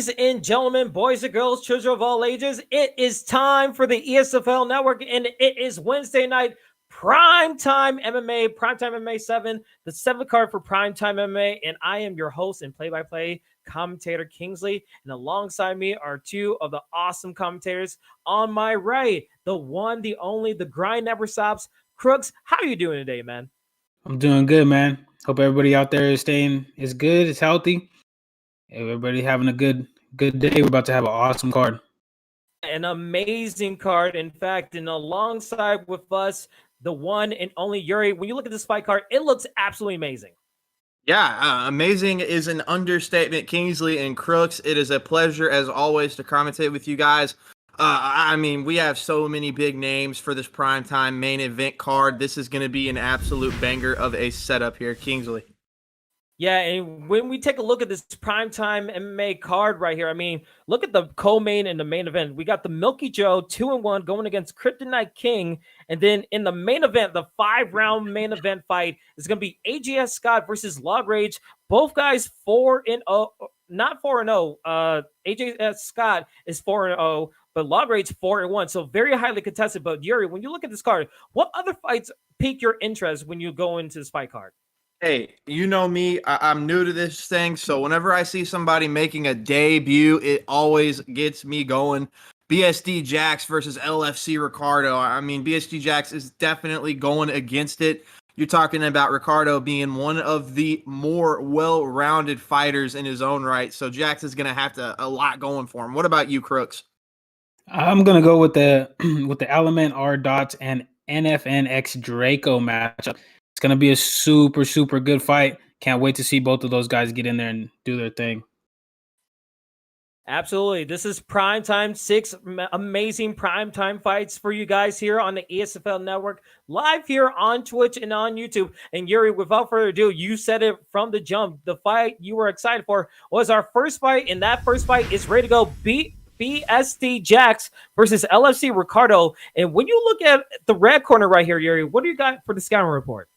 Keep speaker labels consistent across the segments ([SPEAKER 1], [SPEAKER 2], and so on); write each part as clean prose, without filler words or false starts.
[SPEAKER 1] Ladies and gentlemen, boys and girls, children of all ages, it is time for the ESFL Network, and it is Wednesday night Primetime MMA, Primetime MMA 7, the 7th card for Primetime MMA, and I am your host and play-by-play commentator Kingsley, and alongside me are two of the awesome commentators. On my right, the one, the only, the grind never stops. Crooks, how are you doing today, man?
[SPEAKER 2] I'm doing good, man. Hope everybody out there is good, is healthy. Everybody having a good day. We're about to have an awesome card.
[SPEAKER 1] An amazing card. In fact, and alongside with us, the one and only Yuri. When you look at this fight card, it looks absolutely amazing.
[SPEAKER 3] Yeah, amazing is an understatement, Kingsley and Crooks. It is a pleasure, as always, to commentate with you guys. I mean, we have so many big names for this primetime main event card. This is going to be an absolute banger of a setup here, Kingsley.
[SPEAKER 1] Yeah, and when we take a look at this primetime MMA card right here, I mean, look at the co-main and the main event. We got the Milky Joe 2-1 going against Kryptonite King, and then in the main event, the 5-round main event fight is going to be AJS Scott versus Log Rage. Both guys 4-0, not 4-0. AJS Scott is 4-0, but Log Rage 4-1. So very highly contested. But Yuri, when you look at this card, what other fights pique your interest when you go into this fight card?
[SPEAKER 3] Hey, you know me, I'm new to this thing, so whenever I see somebody making a debut, it always gets me going. BSD Jax versus LFC Ricardo. I mean, BSD Jax is definitely going against it. You're talking about Ricardo being one of the more well-rounded fighters in his own right, so Jax is going to have a lot going for him. What about you, Crooks?
[SPEAKER 2] I'm gonna go with the Element R Dots and NFNX Draco matchup. It's going to be a super, super good fight. Can't wait to see both of those guys get in there and do their thing.
[SPEAKER 1] Absolutely. This is Primetime, 6 amazing primetime fights for you guys here on the ESFL Network, live here on Twitch and on YouTube. And Yuri, without further ado, you said it from the jump. The fight you were excited for was our first fight, and that first fight is ready to go. BSD Jax versus LFC Ricardo. And when you look at the red corner right here, Yuri, what do you got for the scouting report?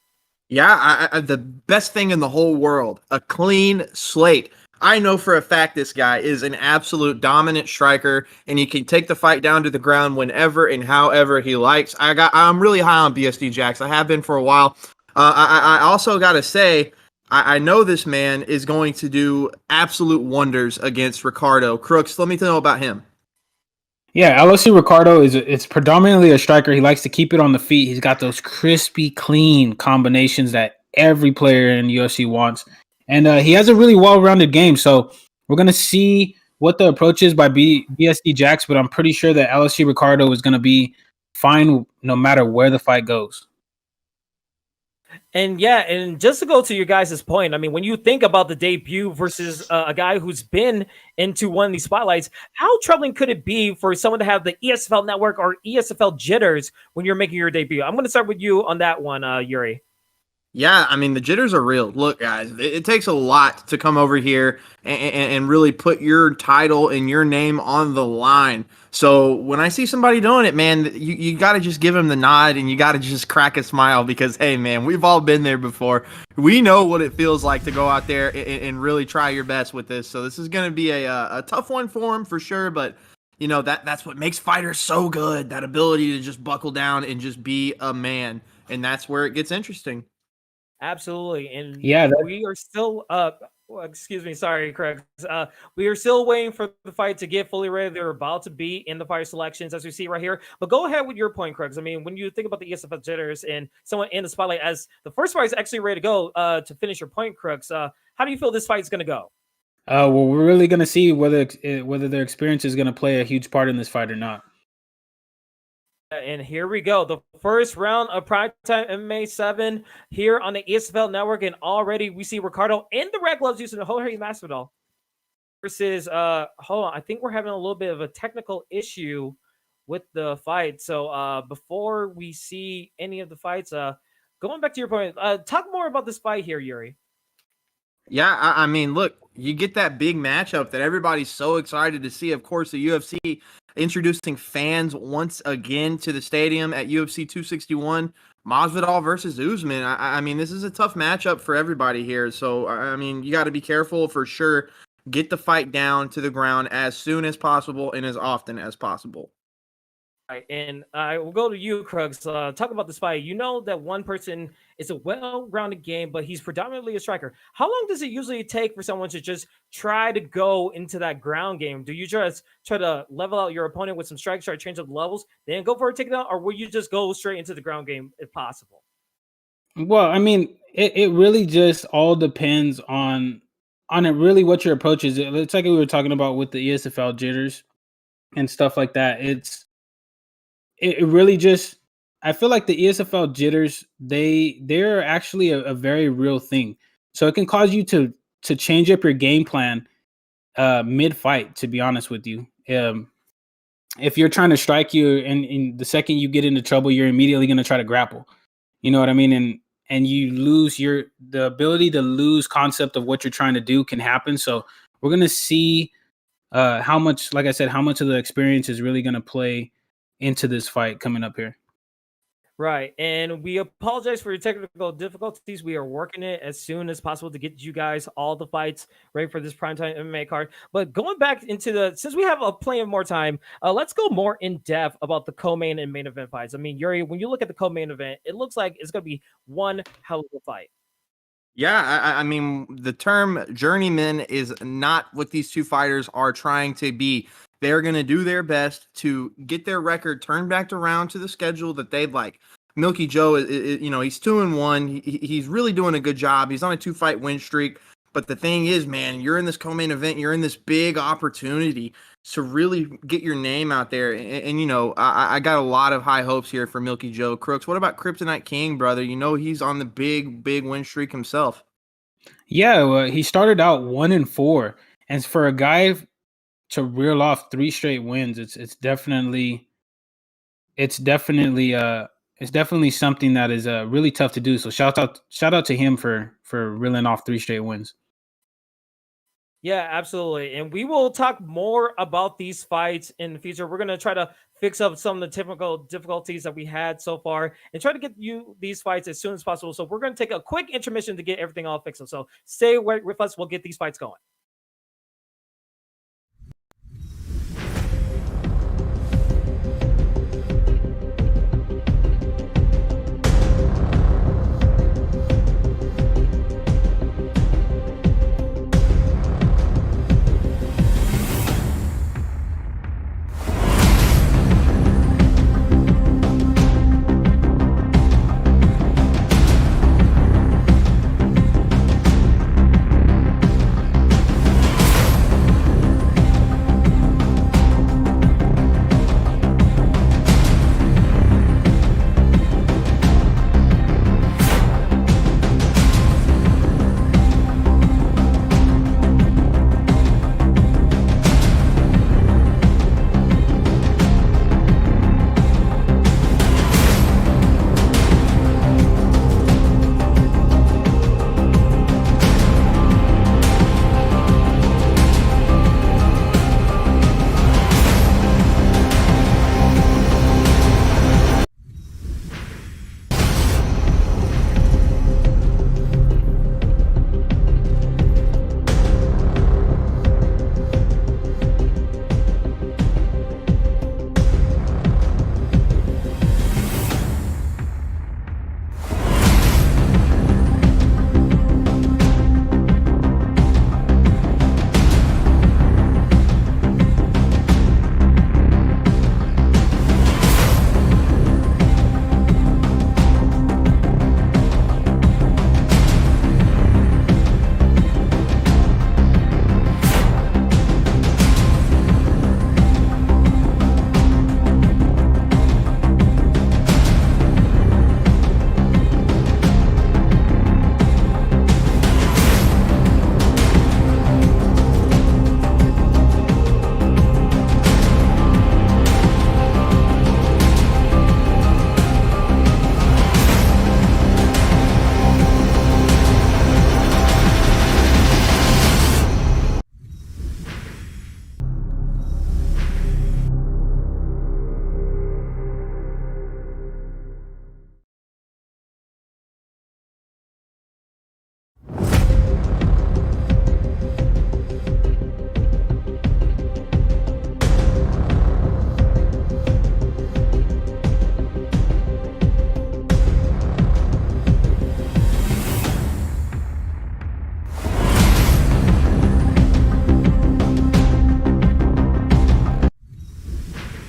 [SPEAKER 3] Yeah, the best thing in the whole world, a clean slate. I know for a fact this guy is an absolute dominant striker, and he can take the fight down to the ground whenever and however he likes. I'm really high on BSD Jax. I have been for a while. I also got to say, I know this man is going to do absolute wonders against Ricardo. Crooks, let me know about him.
[SPEAKER 2] Yeah, LFC Ricardo it's predominantly a striker. He likes to keep it on the feet. He's got those crispy, clean combinations that every player in UFC wants. And he has a really well-rounded game. So we're going to see what the approach is by BSD Jax, but I'm pretty sure that LFC Ricardo is going to be fine no matter where the fight goes.
[SPEAKER 1] And yeah, and just to go to your guys' point, I mean, when you think about the debut versus a guy who's been into one of these spotlights, how troubling could it be for someone to have the ESFL Network or ESFL jitters when you're making your debut? I'm going to start with you on that one, Yuri.
[SPEAKER 3] Yeah, I mean, the jitters are real. Look, guys, it takes a lot to come over here and really put your title and your name on the line. So when I see somebody doing it, man, you got to just give him the nod and you got to just crack a smile because, hey, man, we've all been there before. We know what it feels like to go out there and really try your best with this. So this is going to be a tough one for him for sure, but you know, that's what makes fighters so good, that ability to just buckle down and just be a man. And that's where it gets interesting.
[SPEAKER 1] Absolutely. And
[SPEAKER 2] yeah,
[SPEAKER 1] we are still excuse me, sorry, Craig. We are still waiting for the fight to get fully ready. They're about to be in the fight selections as we see right here. But go ahead with your point, Craig. I mean, when you think about the ESFL jitters and someone in the spotlight as the first fight is actually ready to go, to finish your point, Craig, how do you feel this fight is going to go?
[SPEAKER 2] Well, we're really going to see whether their experience is going to play a huge part in this fight or not.
[SPEAKER 1] And here we go. The first round of Primetime MMA 7 here on the ESFL Network. And already we see Ricardo in the red gloves using the Jorge Masvidal versus, hold on, I think we're having a little bit of a technical issue with the fight. So before we see any of the fights, going back to your point, talk more about this fight here, Yuri.
[SPEAKER 3] Yeah, I mean, look, you get that big matchup that everybody's so excited to see. Of course, the UFC introducing fans once again to the stadium at UFC 261. Masvidal versus Usman. I mean, this is a tough matchup for everybody here. So, I mean, you got to be careful for sure. get the fight down to the ground as soon as possible and as often as possible.
[SPEAKER 1] Right, and I will go to you, Krugs. Talk about this fight. You know that one person is a well-rounded game, but he's predominantly a striker. How long does it usually take for someone to just try to go into that ground game? Do you just try to level out your opponent with some strikes, try to change up the levels, then go for a takedown, or will you just go straight into the ground game if possible?
[SPEAKER 2] Well, I mean, it really just all depends on it really what your approach is. It's like we were talking about with the ESFL jitters and stuff like that. It really just, I feel like the ESFL jitters, they're actually a very real thing. So it can cause you to change up your game plan mid fight, to be honest with you. If you're trying to strike you and the second you get into trouble, you're immediately going to try to grapple. You know what I mean? And you lose the ability to lose concept of what you're trying to do can happen. So we're going to see how much, like I said, how much of the experience is really going to play into this fight coming up here.
[SPEAKER 1] Right. And we apologize for your technical difficulties. We are working it as soon as possible to get you guys all the fights ready for this primetime MMA card. But going back into since we have plenty of more time, let's go more in depth about the co-main and main event fights. I mean, Yuri, when you look at the co-main event, it looks like it's going to be one hell of a fight.
[SPEAKER 3] Yeah, I mean, the term journeyman is not what these two fighters are trying to be. They're going to do their best to get their record turned back around to the schedule that they'd like. Milky Joe, he's 2-1. He's really doing a good job. He's on a 2-fight win streak. But the thing is, man, you're in this co-main event. You're in this big opportunity to really get your name out there. And I got a lot of high hopes here for Milky Joe. Crooks, what about Kryptonite King, brother? He's on the big win streak himself.
[SPEAKER 2] Yeah, well, he started out 1-4. And for a guy to reel off 3 straight wins, it's definitely something that is really tough to do. So shout out to him for reeling off 3 straight wins.
[SPEAKER 1] Yeah, absolutely. And we will talk more about these fights in the future. We're going to try to fix up some of the typical difficulties that we had so far and try to get you these fights as soon as possible. So we're going to take a quick intermission to get everything all fixed up. So stay with us. We'll get these fights going.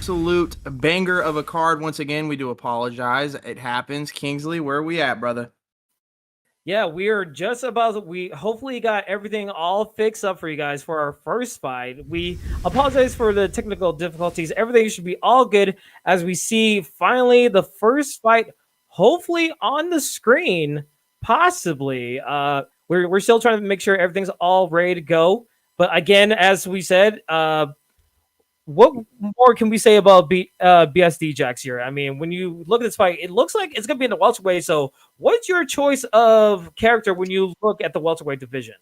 [SPEAKER 3] absolute banger of a card. Once again, we do apologize. It happens. Kingsley, where are we at, brother?
[SPEAKER 1] Yeah, we are just about. We hopefully got everything all fixed up for you guys for our first fight. We apologize for the technical difficulties. Everything should be all good as we see finally the first fight, hopefully on the screen, possibly. We're still trying to make sure everything's all ready to go. But again, as we said, what more can we say about BSD Jax here? I mean, when you look at this fight, it looks like it's going to be in the welterweight. So, what's your choice of character when you look at the welterweight division?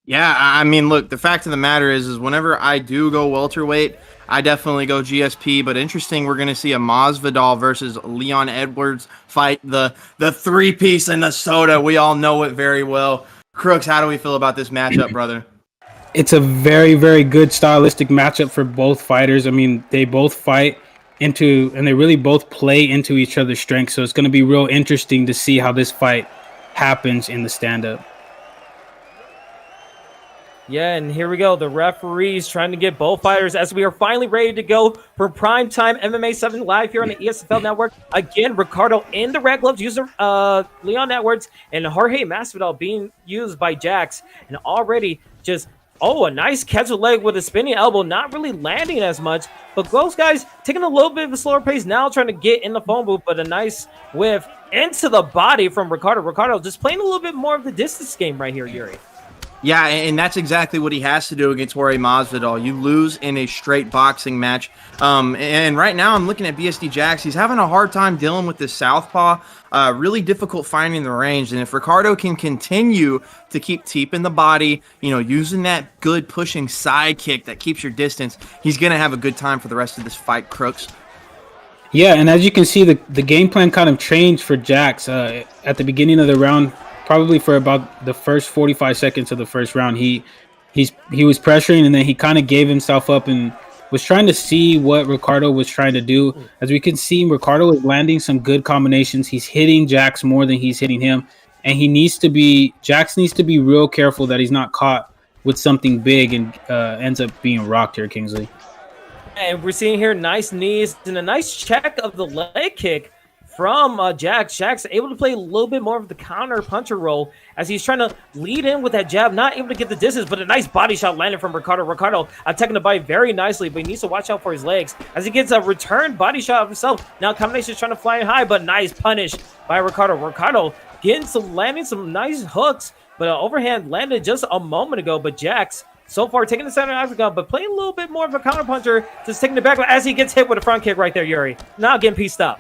[SPEAKER 3] Yeah, I mean, look, the fact of the matter is whenever I do go welterweight, I definitely go GSP. But interesting, we're going to see a Masvidal versus Leon Edwards fight, the three-piece in the soda. We all know it very well. Crooks, how do we feel about this matchup, brother?
[SPEAKER 2] It's a very, very good stylistic matchup for both fighters. I mean, they both fight into, and they really both play into each other's strengths. So it's going to be real interesting to see how this fight happens in the stand-up.
[SPEAKER 1] Yeah, and here we go. The referees trying to get both fighters as we are finally ready to go for Primetime MMA 7 live here on the ESFL network. Again, Ricardo in the red gloves, user Leon Edwards, and Jorge Masvidal being used by Jax. And already just, a nice catch of leg with a spinning elbow, not really landing as much. But those guys taking a little bit of a slower pace now, trying to get in the phone booth, but a nice whiff into the body from Ricardo. Ricardo just playing a little bit more of the distance game right here, Yuri.
[SPEAKER 3] Yeah, and that's exactly what he has to do against Jorge Masvidal. You lose in a straight boxing match. And right now I'm looking at BSD Jax. He's having a hard time dealing with this southpaw. Really difficult finding the range. And if Ricardo can continue to keep keeping the body, using that good pushing side kick that keeps your distance, he's going to have a good time for the rest of this fight, Crooks.
[SPEAKER 2] Yeah, and as you can see, the game plan kind of changed for Jax at the beginning of the round. Probably for about the first 45 seconds of the first round, he was pressuring, and then he kind of gave himself up and was trying to see what Ricardo was trying to do. As we can see, Ricardo is landing some good combinations. He's hitting Jax more than he's hitting him, and Jax needs to be real careful that he's not caught with something big and ends up being rocked here, Kingsley.
[SPEAKER 1] And we're seeing here nice knees and a nice check of the leg kick from Jax. Jax able to play a little bit more of the counter puncher role as he's trying to lead in with that jab, not able to get the distance, but a nice body shot landed from Ricardo. Ricardo attacking the body very nicely, but he needs to watch out for his legs as he gets a return body shot of himself. Now combination is trying to fly high, but nice punish by Ricardo. Ricardo landing some nice hooks, but overhand landed just a moment ago, but Jax so far taking the center octagon, but playing a little bit more of a counter puncher, just taking it back as he gets hit with a front kick right there, Yuri. Now getting pieced up.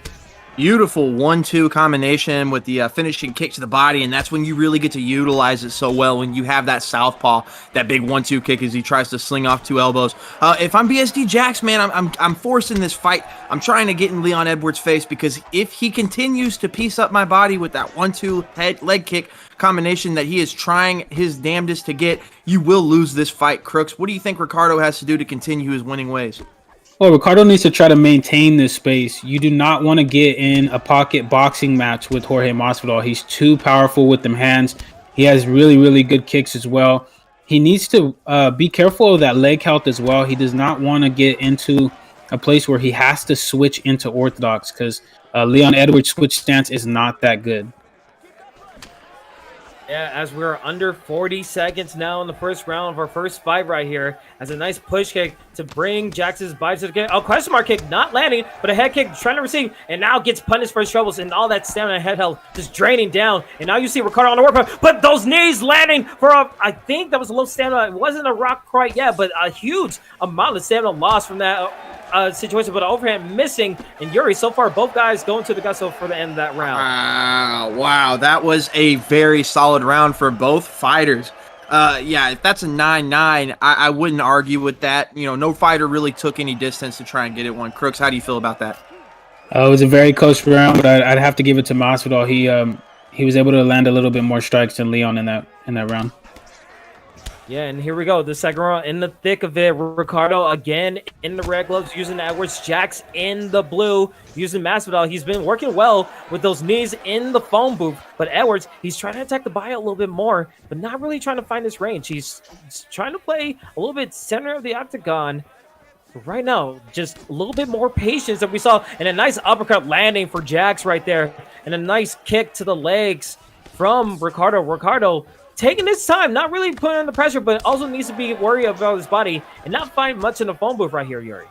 [SPEAKER 3] Beautiful 1-2 combination with the finishing kick to the body, and that's when you really get to utilize it so well, when you have that southpaw, that big 1-2 kick as he tries to sling off two elbows. If I'm BSD Jax, man, I'm forcing this fight. I'm trying to get in Leon Edwards' face, because if he continues to piece up my body with that 1-2 leg kick combination that he is trying his damnedest to get, you will lose this fight, Crooks. What do you think Ricardo has to do to continue his winning ways?
[SPEAKER 2] Well, Ricardo needs to try to maintain this space. You do not want to get in a pocket boxing match with Jorge Masvidal. He's too powerful with them hands. He has really, really good kicks as well. He needs to be careful of that leg health as well. He does not want to get into a place where he has to switch into orthodox, because Leon Edwards' switch stance is not that good.
[SPEAKER 1] Yeah, as we're under 40 seconds now in the first round of our first fight right here, as a nice push kick to bring Jax's biceps to the kick. Question mark kick, not landing, but a head kick trying to receive, and now gets punished for his troubles, and all that stamina head health just draining down. And now you see Ricardo on the work, but those knees landing for I think that was a low stamina. It wasn't a rock quite yet, but a huge amount of stamina lost from that situation, but overhand missing. And Yuri, so far, both guys going to the gusto for the end of that round.
[SPEAKER 3] Wow, that was a very solid round for both fighters. Yeah, if that's a 9-9, I wouldn't argue with that. No fighter really took any distance to try and get it one. Crooks, how do you feel about that?
[SPEAKER 2] It was a very close round, but I'd have to give it to Masvidal. He was able to land a little bit more strikes than Leon in that round.
[SPEAKER 1] Yeah, and here we go. The second round in the thick of it. Ricardo again in the red gloves using Edwards. Jax in the blue using Masvidal. He's been working well with those knees in the phone booth. But Edwards, he's trying to attack the body a little bit more, but not really trying to find his range. He's trying to play a little bit center of the octagon. right now, just a little bit more patience that we saw, and a nice uppercut landing for Jax right there, and a nice kick to the legs from Ricardo. Ricardo taking his time, not really putting on the pressure, but also needs to be worried about his body and not find much in the phone booth right here, Yuri.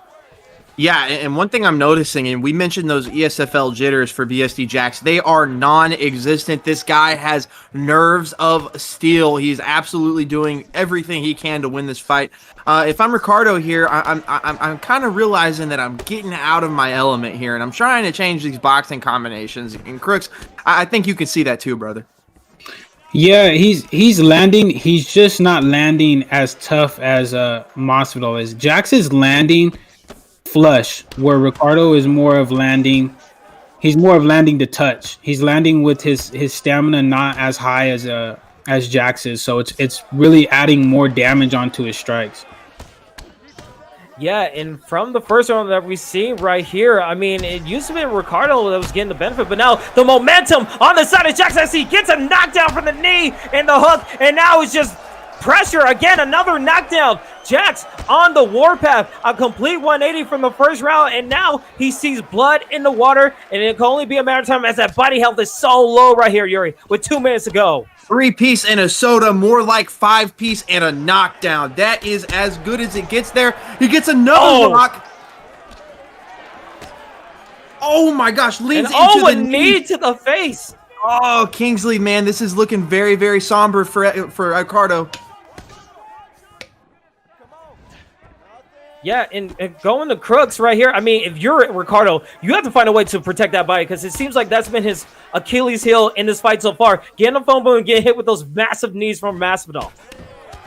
[SPEAKER 3] Yeah, and one thing I'm noticing, and we mentioned those ESFL jitters for BSD Jax, they are non-existent. This guy has nerves of steel. He's absolutely doing everything he can to win this fight. If I'm Ricardo here, I'm kind of realizing that I'm getting out of my element here, and I'm trying to change these boxing combinations. And Crooks, I think you can see that too, brother.
[SPEAKER 2] Yeah, he's landing. He's just not landing as tough as Masvidal is. Jax is landing flush, where Ricardo is more of landing. He's more of landing to touch. He's landing with his stamina not as high as Jax is. So it's really adding more damage onto his strikes.
[SPEAKER 1] Yeah, and from the first round that we see right here, I mean, it used to be Ricardo that was getting the benefit, but now the momentum on the side of Jax as he gets a knockdown from the knee and the hook, and now it's just pressure again, another knockdown. Jax on the warpath, a complete 180 from the first round, and now he sees blood in the water, and it can only be a matter of time as that body health is so low right here, Yuri, with 2 minutes to go.
[SPEAKER 3] 3-piece and a soda, more like 5-piece and a knockdown. That is as good as it gets there. He gets another rock. Oh my gosh, leans into the knee
[SPEAKER 1] to the face.
[SPEAKER 3] Oh, Kingsley, man, this is looking very, very somber for Ricardo.
[SPEAKER 1] Yeah, and going to Crooks right here. I mean, if you're Ricardo, you have to find a way to protect that body because it seems like that's been his Achilles heel in this fight so far. Getting the phone boom and getting hit with those massive knees from Masvidal.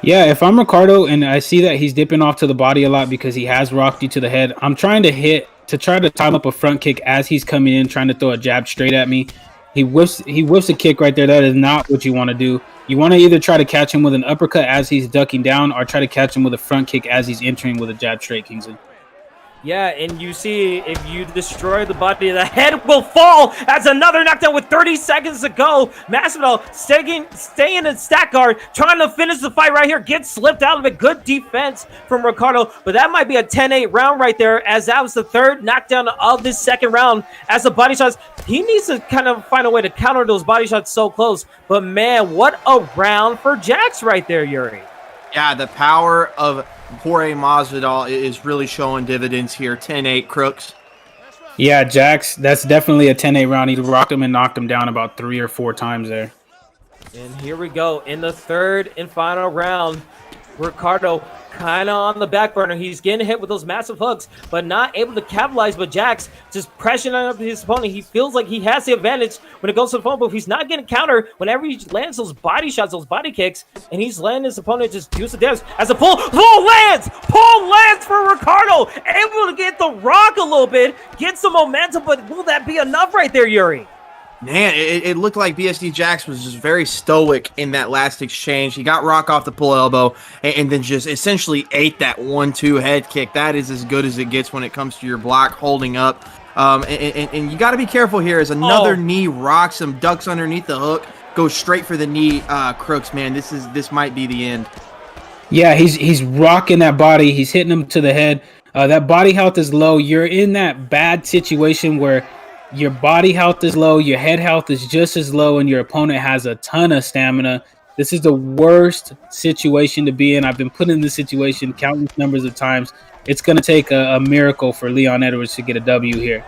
[SPEAKER 2] Yeah, if I'm Ricardo and I see that he's dipping off to the body a lot because he has rocked you to the head, I'm trying to try to time up a front kick as he's coming in, trying to throw a jab straight at me. He whiffs a kick right there. That is not what you want to do. You want to either try to catch him with an uppercut as he's ducking down or try to catch him with a front kick as he's entering with a jab straight, Kingsley.
[SPEAKER 1] Yeah, and you see if you destroy the body, the head will fall. That's another knockdown with 30 seconds to go. Masvidal staying in stack guard, trying to finish the fight right here. Gets slipped out of it. Good defense from Ricardo, but that might be a 10-8 round right there as that was the third knockdown of this second round. As the body shots, he needs to kind of find a way to counter those body shots so close. But man, what a round for Jax right there, Yuri.
[SPEAKER 3] Yeah, the power of Jorge Masvidal is really showing dividends here. 10-8, Crooks.
[SPEAKER 2] Yeah, Jax, that's definitely a 10-8 round. He rocked him and knocked him down about 3 or 4 times there.
[SPEAKER 1] And here we go in the third and final round. Ricardo kind of on the back burner. He's getting hit with those massive hooks, but not able to capitalize. But Jax just pressuring up his opponent. He feels like he has the advantage when it goes to the phone booth. He's not getting counter whenever he lands those body shots, those body kicks, and he's letting his opponent just use the damage. As a pull lands for Ricardo. Able to get the rock a little bit, get some momentum, but will that be enough right there, Yuri?
[SPEAKER 3] Man, it looked like BSD Jax was just very stoic in that last exchange. He got rock off the pull elbow and then just essentially ate that 1-2 head kick. That is as good as it gets when it comes to your block holding up. And you got to be careful here as another knee rocks him, ducks underneath the hook, goes straight for the knee. Crooks, man, this might be the end.
[SPEAKER 2] Yeah, he's rocking that body. He's hitting him to the head. That body health is low. You're in that bad situation where your body health is low, your head health is just as low, and your opponent has a ton of stamina. This is the worst situation to be in. I've been put in this situation countless numbers of times. It's going to take a miracle for Leon Edwards to get a W here.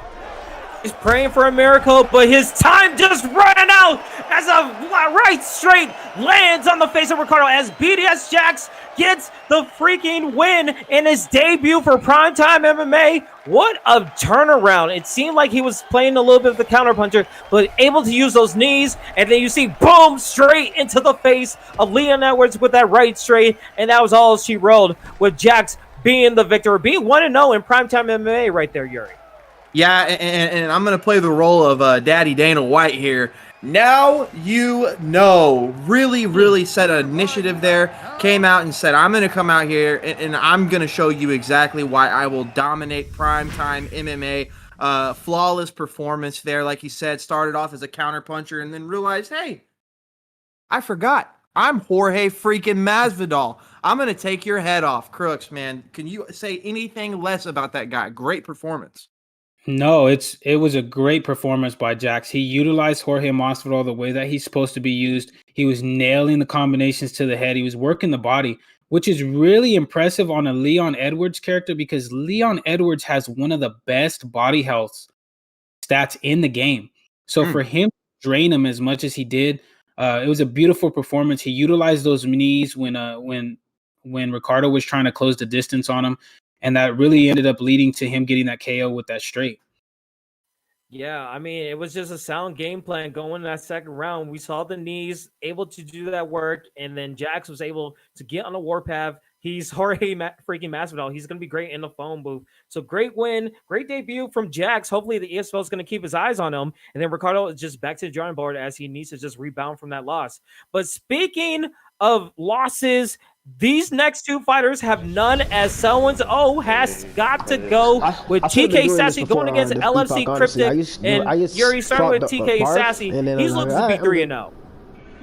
[SPEAKER 1] He's praying for a miracle, but his time just ran out as a right straight lands on the face of Ricardo as BDS Jax gets the freaking win in his debut for Primetime MMA. What a turnaround. It seemed like he was playing a little bit of the counterpuncher, but able to use those knees, and then you see, boom, straight into the face of Leon Edwards with that right straight, and that was all she rolled, with Jax being the victor, being 1-0 in Primetime MMA right there, Yuri.
[SPEAKER 3] Yeah, and I'm going to play the role of Daddy Dana White here. Now you know, really set an initiative there, came out and said, I'm going to come out here and I'm going to show you exactly why I will dominate Primetime MMA. Flawless performance there, like he said, started off as a counterpuncher and then realized, hey, I forgot. I'm Jorge freaking Masvidal. I'm going to take your head off. Crooks, man. Can you say anything less about that guy? Great performance.
[SPEAKER 2] No, it was a great performance by Jax. He utilized Jorge Masvidal the way that he's supposed to be used. He was nailing the combinations to the head. He was working the body, which is really impressive on a Leon Edwards character because Leon Edwards has one of the best body health stats in the game. So for him to drain him as much as he did, it was a beautiful performance. He utilized those knees when Ricardo was trying to close the distance on him, and that really ended up leading to him getting that KO with that straight.
[SPEAKER 1] Yeah, I mean, it was just a sound game plan going in that second round. We saw the knees able to do that work, and then Jax was able to get on the warpath. He's freaking Masvidal. He's going to be great in the phone booth. So great win, great debut from Jax. Hopefully the ESFL is going to keep his eyes on him. And then Ricardo is just back to the drawing board as he needs to just rebound from that loss. But speaking of losses, these next two fighters have none, as someone's has got to go with TK Sassy going against LFC Cryptic. And Yuri, starting with TK Sassy, he's looking to be 3-0.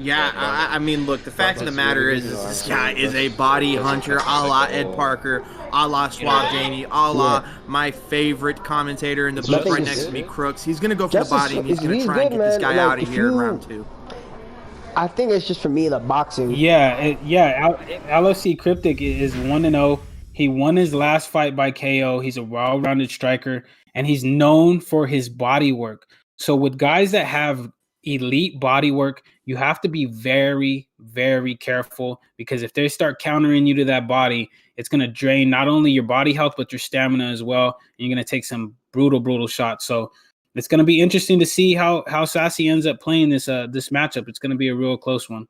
[SPEAKER 3] Yeah, I mean, look, the fact of the matter is this guy is a body hunter, a la Ed Parker, a la Swab Jamie, a la my favorite commentator in the booth right next to me, Crooks. He's going to go for the body, and he's going to try and get this guy out of here in round 2.
[SPEAKER 4] I think it's just for me the boxing.
[SPEAKER 2] LFC Cryptic is 1-0. He won his last fight by KO. He's a well-rounded striker, and he's known for his body work. So with guys that have elite body work, you have to be very, very careful, because if they start countering you to that body, it's going to drain not only your body health, but your stamina as well. And you're going to take some brutal shots. So it's going to be interesting to see how Sassy ends up playing this matchup. It's going to be a real close one.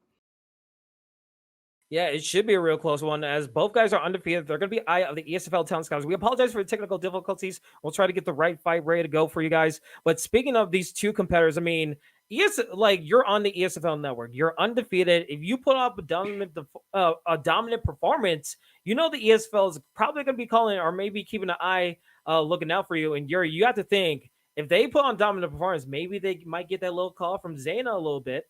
[SPEAKER 1] Yeah, it should be a real close one, as both guys are undefeated. They're going to be eye of the ESFL Talent Scouts. We apologize for the technical difficulties. We'll try to get the right fight ready to go for you guys. But speaking of these two competitors, I mean, you're on the ESFL network. You're undefeated. If you put up a dominant performance, you know the ESFL is probably going to be calling, or maybe keeping an eye looking out for you. And you have to think, if they put on dominant performance, maybe they might get that little call from Zayna a little bit.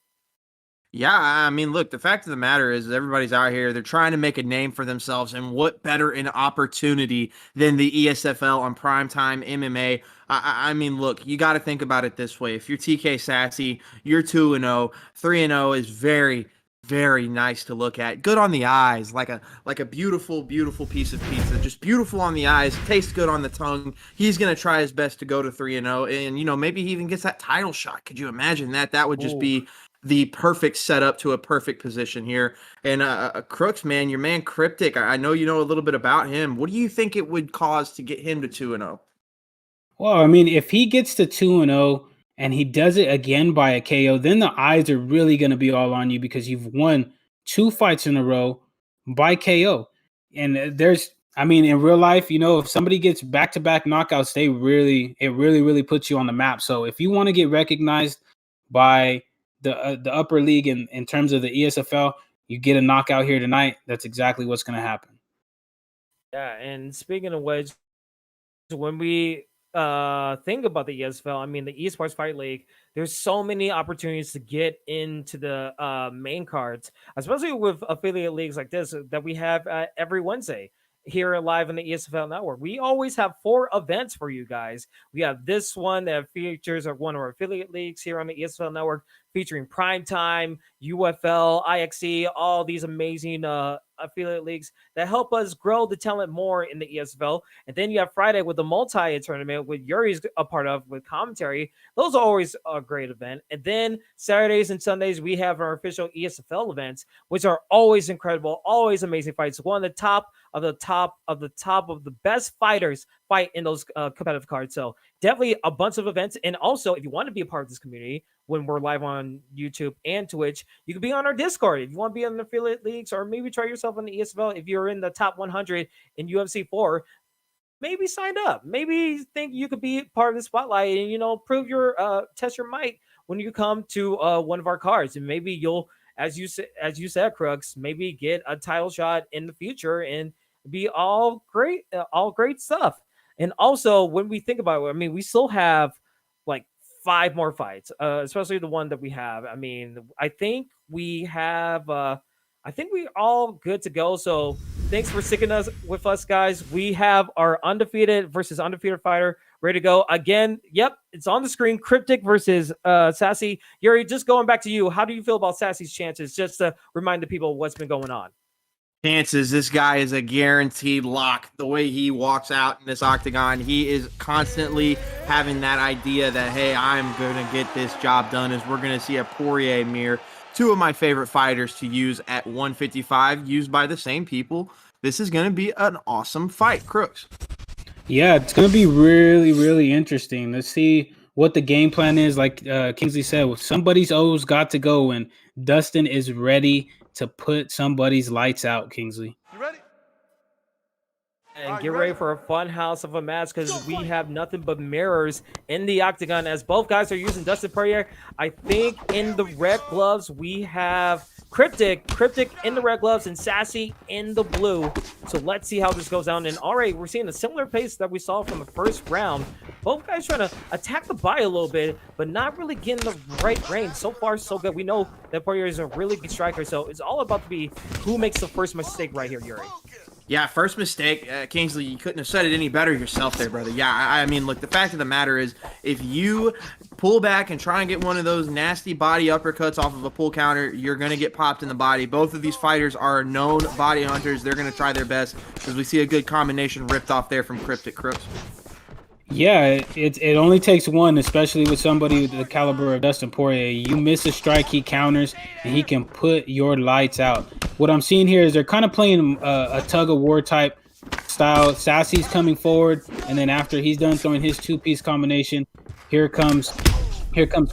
[SPEAKER 3] Yeah, I mean, look, the fact of the matter is everybody's out here. They're trying to make a name for themselves, and what better an opportunity than the ESFL on Primetime MMA? I mean, look, you got to think about it this way. If you're TK Sassy, you're 2-0. 3-0 is very, very nice to look at. Good on the eyes, like a beautiful, beautiful piece of pizza. Just beautiful on the eyes, tastes good on the tongue. He's going to try his best to go to 3-0, and, maybe he even gets that title shot. Could you imagine that? That would just be the perfect setup to a perfect position here. And Crooks, man, your man Cryptic, I know you know a little bit about him. What do you think it would cause to get him to 2-0?
[SPEAKER 2] Well, I mean, if he gets to 2-0 and he does it again by a KO, then the eyes are really going to be all on you, because you've won 2 fights in a row by KO. And in real life, if somebody gets back-to-back knockouts, it really puts you on the map. So if you want to get recognized by the upper league in terms of the ESFL, you get a knockout here tonight, that's exactly what's going to happen.
[SPEAKER 1] Yeah, and speaking of which, when we think about the ESFL, I mean, the Esports Fight League, there's so many opportunities to get into the main cards, especially with affiliate leagues like this that we have every Wednesday here live on the ESFL network. We always have 4 events for you guys. We have this one that features one of our affiliate leagues here on the ESFL network, featuring Primetime, UFL, IXE, all these amazing affiliate leagues that help us grow the talent more in the ESFL. And then you have Friday with the multi-tournament with Yuri's a part of, with commentary. Those are always a great event. And then Saturdays and Sundays, we have our official ESFL events, which are always incredible, always amazing fights. One of the top of the best fighters fight in those competitive cards. So definitely a bunch of events. And also, if you want to be a part of this community, when we're live on YouTube and Twitch, you can be on our Discord. If you want to be in the affiliate leagues, or maybe try yourself on the ESFL, if you're in the top 100 in UFC 4, maybe sign up. Maybe think you could be part of the spotlight and, prove your test your might when you come to one of our cards. And maybe you'll, as you said, Crooks, maybe get a title shot in the future and be all great stuff. And also, when we think about it, I mean, we still have like 5 more fights, especially the one that we have. I mean, I think we have. I think we're all good to go. So thanks for sticking with us, guys. We have our undefeated versus undefeated fighter ready to go again. Yep, it's on the screen. Cryptic versus Sassy. Yuri, just going back to you. How do you feel about Sassy's chances? Just to remind the people what's been going on.
[SPEAKER 3] Chances, this guy is a guaranteed lock. The way he walks out in this octagon, he is constantly having that idea that, hey, I'm going to get this job done, as we're going to see a Poirier Mir, two of my favorite fighters to use at 155, used by the same people. This is going to be an awesome fight, Crooks.
[SPEAKER 2] Yeah, it's going to be really, really interesting. Let's see what the game plan is. Like Kingsley said, somebody's always got to go, and Dustin is ready to put somebody's lights out, Kingsley.
[SPEAKER 5] You ready?
[SPEAKER 1] And get ready for a fun house of a match, because we have nothing but mirrors in the octagon as both guys are using Dustin Poirier. I think in the red gloves we have Cryptic in the red gloves and Sassy in the blue. So let's see how this goes down. And already we're seeing a similar pace that we saw from the first round. Both guys trying to attack the body a little bit, but not really getting the right range. So far, so good. We know that Poirier is a really good striker, so it's all about to be who makes the first mistake right here, Yuri.
[SPEAKER 3] Yeah, first mistake. Kingsley, you couldn't have said it any better yourself there, brother. Yeah, I mean, look, the fact of the matter is, if you pull back and try and get one of those nasty body uppercuts off of a pull counter, you're going to get popped in the body. Both of these fighters are known body hunters. They're going to try their best, because we see a good combination ripped off there from Cryptic Crooks.
[SPEAKER 2] Yeah, it only takes one, especially with somebody with the caliber of Dustin Poirier. You miss a strike, he counters, and he can put your lights out. What I'm seeing here is they're kind of playing a tug-of-war type style. Sassy's coming forward, and then after he's done throwing his two-piece combination, here comes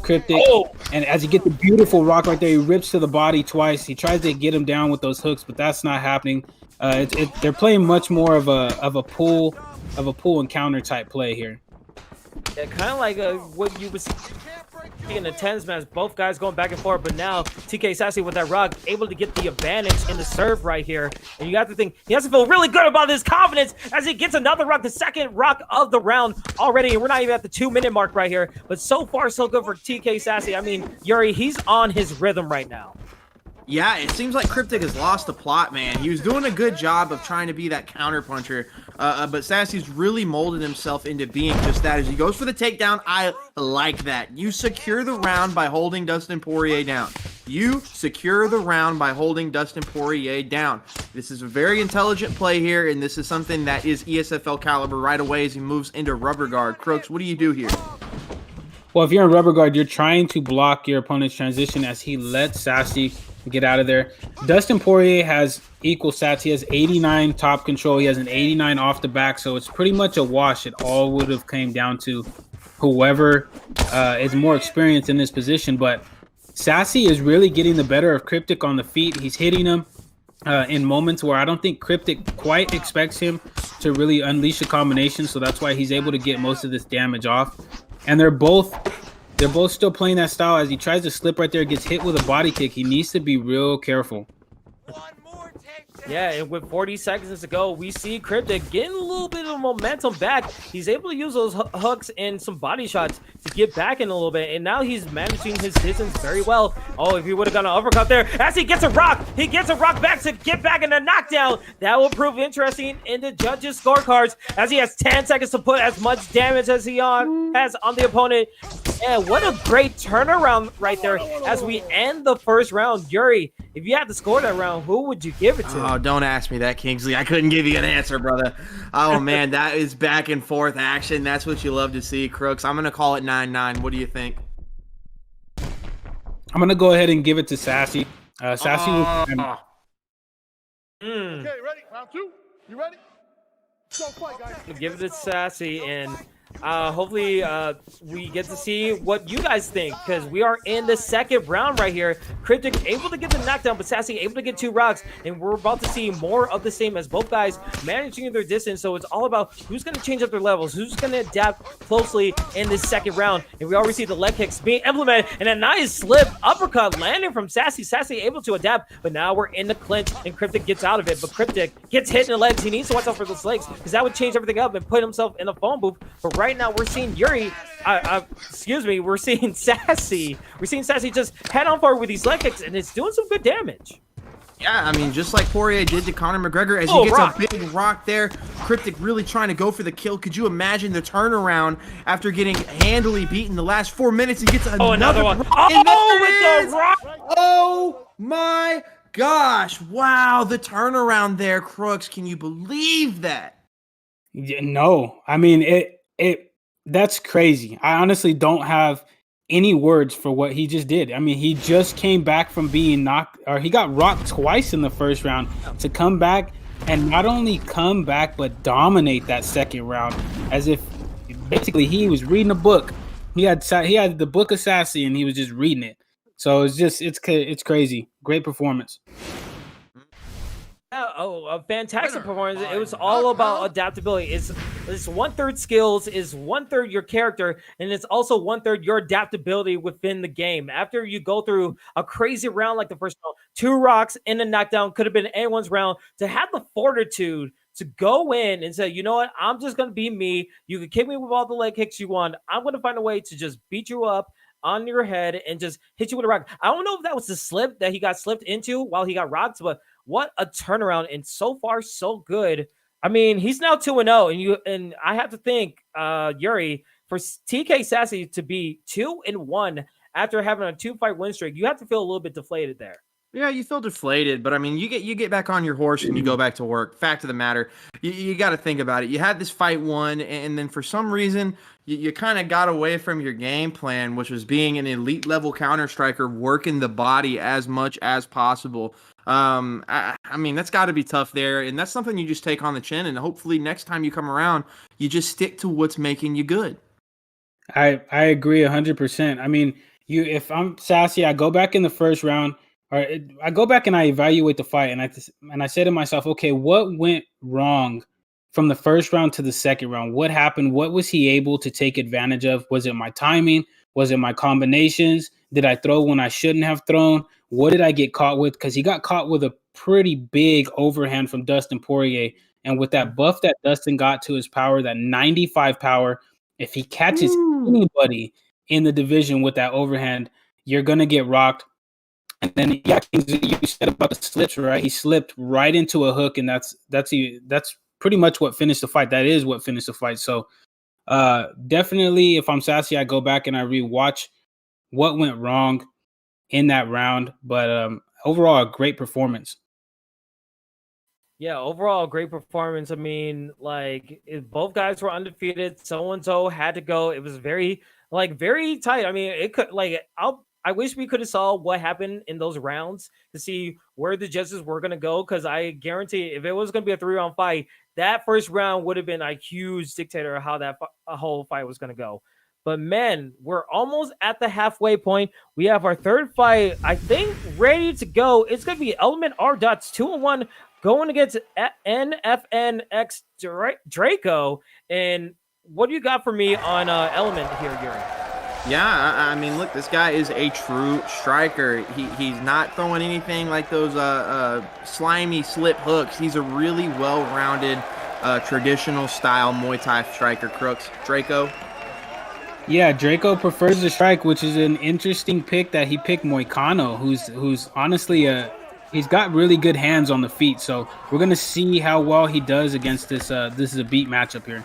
[SPEAKER 2] Cryptic. Oh! And as you get the beautiful rock right there, he rips to the body twice. He tries to get him down with those hooks, but that's not happening. They're playing much more of a pull and counter type play here.
[SPEAKER 1] Yeah, kind of like what you was in the tennis match, both guys going back and forth, but now TK Sassy with that rock able to get the advantage in the serve right here. And you have to think he has to feel really good about his confidence as he gets another rock, the second rock of the round already. And we're not even at the 2-minute mark right here, but so far so good for TK Sassy. I mean, Yuri, he's on his rhythm right now.
[SPEAKER 3] Yeah, it seems like Cryptic has lost the plot, man. He was doing a good job of trying to be that counter puncher, but Sassy's really molded himself into being just that. As he goes for the takedown, I like that. You secure the round by holding Dustin Poirier down. You secure the round by holding Dustin Poirier down. This is a very intelligent play here, and this is something that is ESFL caliber right away as he moves into rubber guard. Crooks, what do you do here?
[SPEAKER 2] Well, if you're in rubber guard, you're trying to block your opponent's transition as he lets Sassy get out of there. Dustin Poirier has equal stats. He has 89 top control. He has an 89 off the back, so it's pretty much a wash. It all would have came down to whoever is more experienced in this position, but Sassy is really getting the better of Cryptic on the feet. He's hitting him in moments where I don't think Cryptic quite expects him to really unleash a combination, so that's why he's able to get most of this damage off. And they're both still playing that style. As he tries to slip right there, gets hit with a body kick. He needs to be real careful.
[SPEAKER 1] Yeah, and with 40 seconds to go, we see Cryptic getting a little bit of momentum back. He's able to use those hooks and some body shots to get back in a little bit, and now he's managing his distance very well. Oh, if he would have gone an uppercut there, as he gets a rock back to get back in the knockdown. That will prove interesting in the judges' scorecards, as he has 10 seconds to put as much damage as he has on the opponent. And what a great turnaround right there as we end the first round. Yuri, if you had to score that round, who would you give it to?
[SPEAKER 3] Oh, don't ask me that, Kingsley. I couldn't give you an answer, brother. Oh, man, that is back and forth action. That's what you love to see, Crooks. I'm going to call it 9-9. What do you think?
[SPEAKER 2] I'm going to go ahead and give it to Sassy. Sassy was...
[SPEAKER 5] Okay, ready? Round two. You ready? Go fight, guys.
[SPEAKER 1] Give it to Sassy, and hopefully we get to see what you guys think, because we are in the second round right here. Cryptic able to get the knockdown, but Sassy able to get 2 rocks, and we're about to see more of the same as both guys managing their distance. So it's all about who's going to change up their levels, who's going to adapt closely in this second round. And we already see the leg kicks being implemented, and a nice slip uppercut landing from Sassy. Sassy able to adapt, but now we're in the clinch, and Cryptic gets out of it. But Cryptic gets hit in the legs. He needs to watch out for those legs, because that would change everything up and put himself in the phone booth. But right right now we're seeing Yuri, excuse me, we're seeing Sassy. We're seeing Sassy just head on forward with these leg kicks, and it's doing some good damage.
[SPEAKER 3] Yeah, I mean, just like Poirier did to Conor McGregor, as he gets a big rock there, Cryptic really trying to go for the kill. Could you imagine the turnaround after getting handily beaten the last 4 minutes? He gets another
[SPEAKER 1] one.
[SPEAKER 3] Rock,
[SPEAKER 1] With the rock!
[SPEAKER 3] Oh my gosh! Wow, the turnaround there, Crooks. Can you believe that?
[SPEAKER 2] No, I mean that's crazy. I honestly don't have any words for what he just did. I mean, he just came back from being knocked, or he got rocked twice in the first round, to come back and not only come back but dominate that second round, as if basically he was reading a book. He had the book of Sassy and he was just reading it. So it's crazy. Great performance.
[SPEAKER 1] A fantastic performance. It was all about adaptability. It's 1/3 skills, is 1/3 your character, and it's also 1/3 your adaptability within the game. After you go through a crazy round like the first round, 2 rocks in a knockdown, could have been anyone's round, to have the fortitude to go in and say, you know what, I'm just going to be me. You can kick me with all the leg kicks you want. I'm going to find a way to just beat you up on your head and just hit you with a rock. I don't know if that was the slip that he got slipped into while he got rocked, but what a turnaround, and so far so good. I mean, he's now 2-0, and I have to think, Yuri, for TK Sassy to be 2-1 after having a 2-fight win streak, you have to feel a little bit deflated there.
[SPEAKER 3] Yeah, you feel deflated, but I mean, you get back on your horse and you go back to work. Fact of the matter, you got to think about it. You had this fight won, and then for some reason, you kind of got away from your game plan, which was being an elite level counter striker, working the body as much as possible. I mean, that's got to be tough there, and that's something you just take on the chin, and hopefully next time you come around, you just stick to what's making you good.
[SPEAKER 2] I agree 100%. I mean, if I'm Sassy, I go back in the first round. I go back and I evaluate the fight, and I say to myself, okay, what went wrong from the first round to the second round? What happened? What was he able to take advantage of? Was it my timing? Was it my combinations? Did I throw when I shouldn't have thrown? What did I get caught with? Because he got caught with a pretty big overhand from Dustin Poirier, and with that buff that Dustin got to his power, that 95 power, if he catches anybody in the division with that overhand, you're gonna get rocked. And then, yeah, you said about the slips, right? He slipped right into a hook, and that's pretty much what finished the fight. That is what finished the fight. So, definitely, if I'm Sassy, I go back and I rewatch what went wrong in that round. But overall, a great performance.
[SPEAKER 1] Yeah, overall, a great performance. I mean, like, if both guys were undefeated, so-and-so had to go. It was very tight. I mean, it could, I wish we could have saw what happened in those rounds to see where the judges were going to go, because I guarantee if it was going to be a 3-round fight, that first round would have been a huge dictator of how that whole fight was going to go. But, man, we're almost at the halfway point. We have our third fight, I think, ready to go. It's going to be Element R. 2-1 going against NFNX Draco. And what do you got for me on Element here, Yuri?
[SPEAKER 3] Yeah, I mean, look, this guy is a true striker. He's not throwing anything like those slimy slip hooks. He's a really well-rounded, traditional style Muay Thai striker. Crooks, Draco.
[SPEAKER 2] Yeah, Draco prefers the strike, which is an interesting pick that he picked Moicano, who's honestly he's got really good hands on the feet. So we're gonna see how well he does against this. This is a beat matchup here.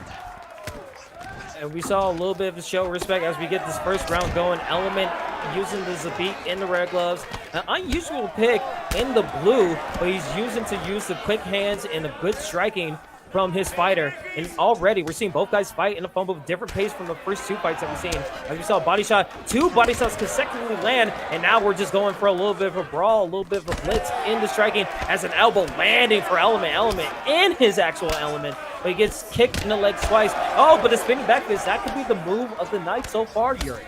[SPEAKER 1] And we saw a little bit of a show of respect as we get this first round going. Element using the Zabit in the red gloves. An unusual pick in the blue, but he's using the quick hands and the good striking from his fighter. And already we're seeing both guys fight in a fumble with different pace from the first 2 fights that we've seen. As we saw body shot, 2 body shots consecutively land, and now we're just going for a little bit of a brawl, a little bit of a blitz in the striking as an elbow landing for Element. Element in his actual element, but he gets kicked in the legs twice. Oh, but the spinning back fist, that could be the move of the night so far, Yuri.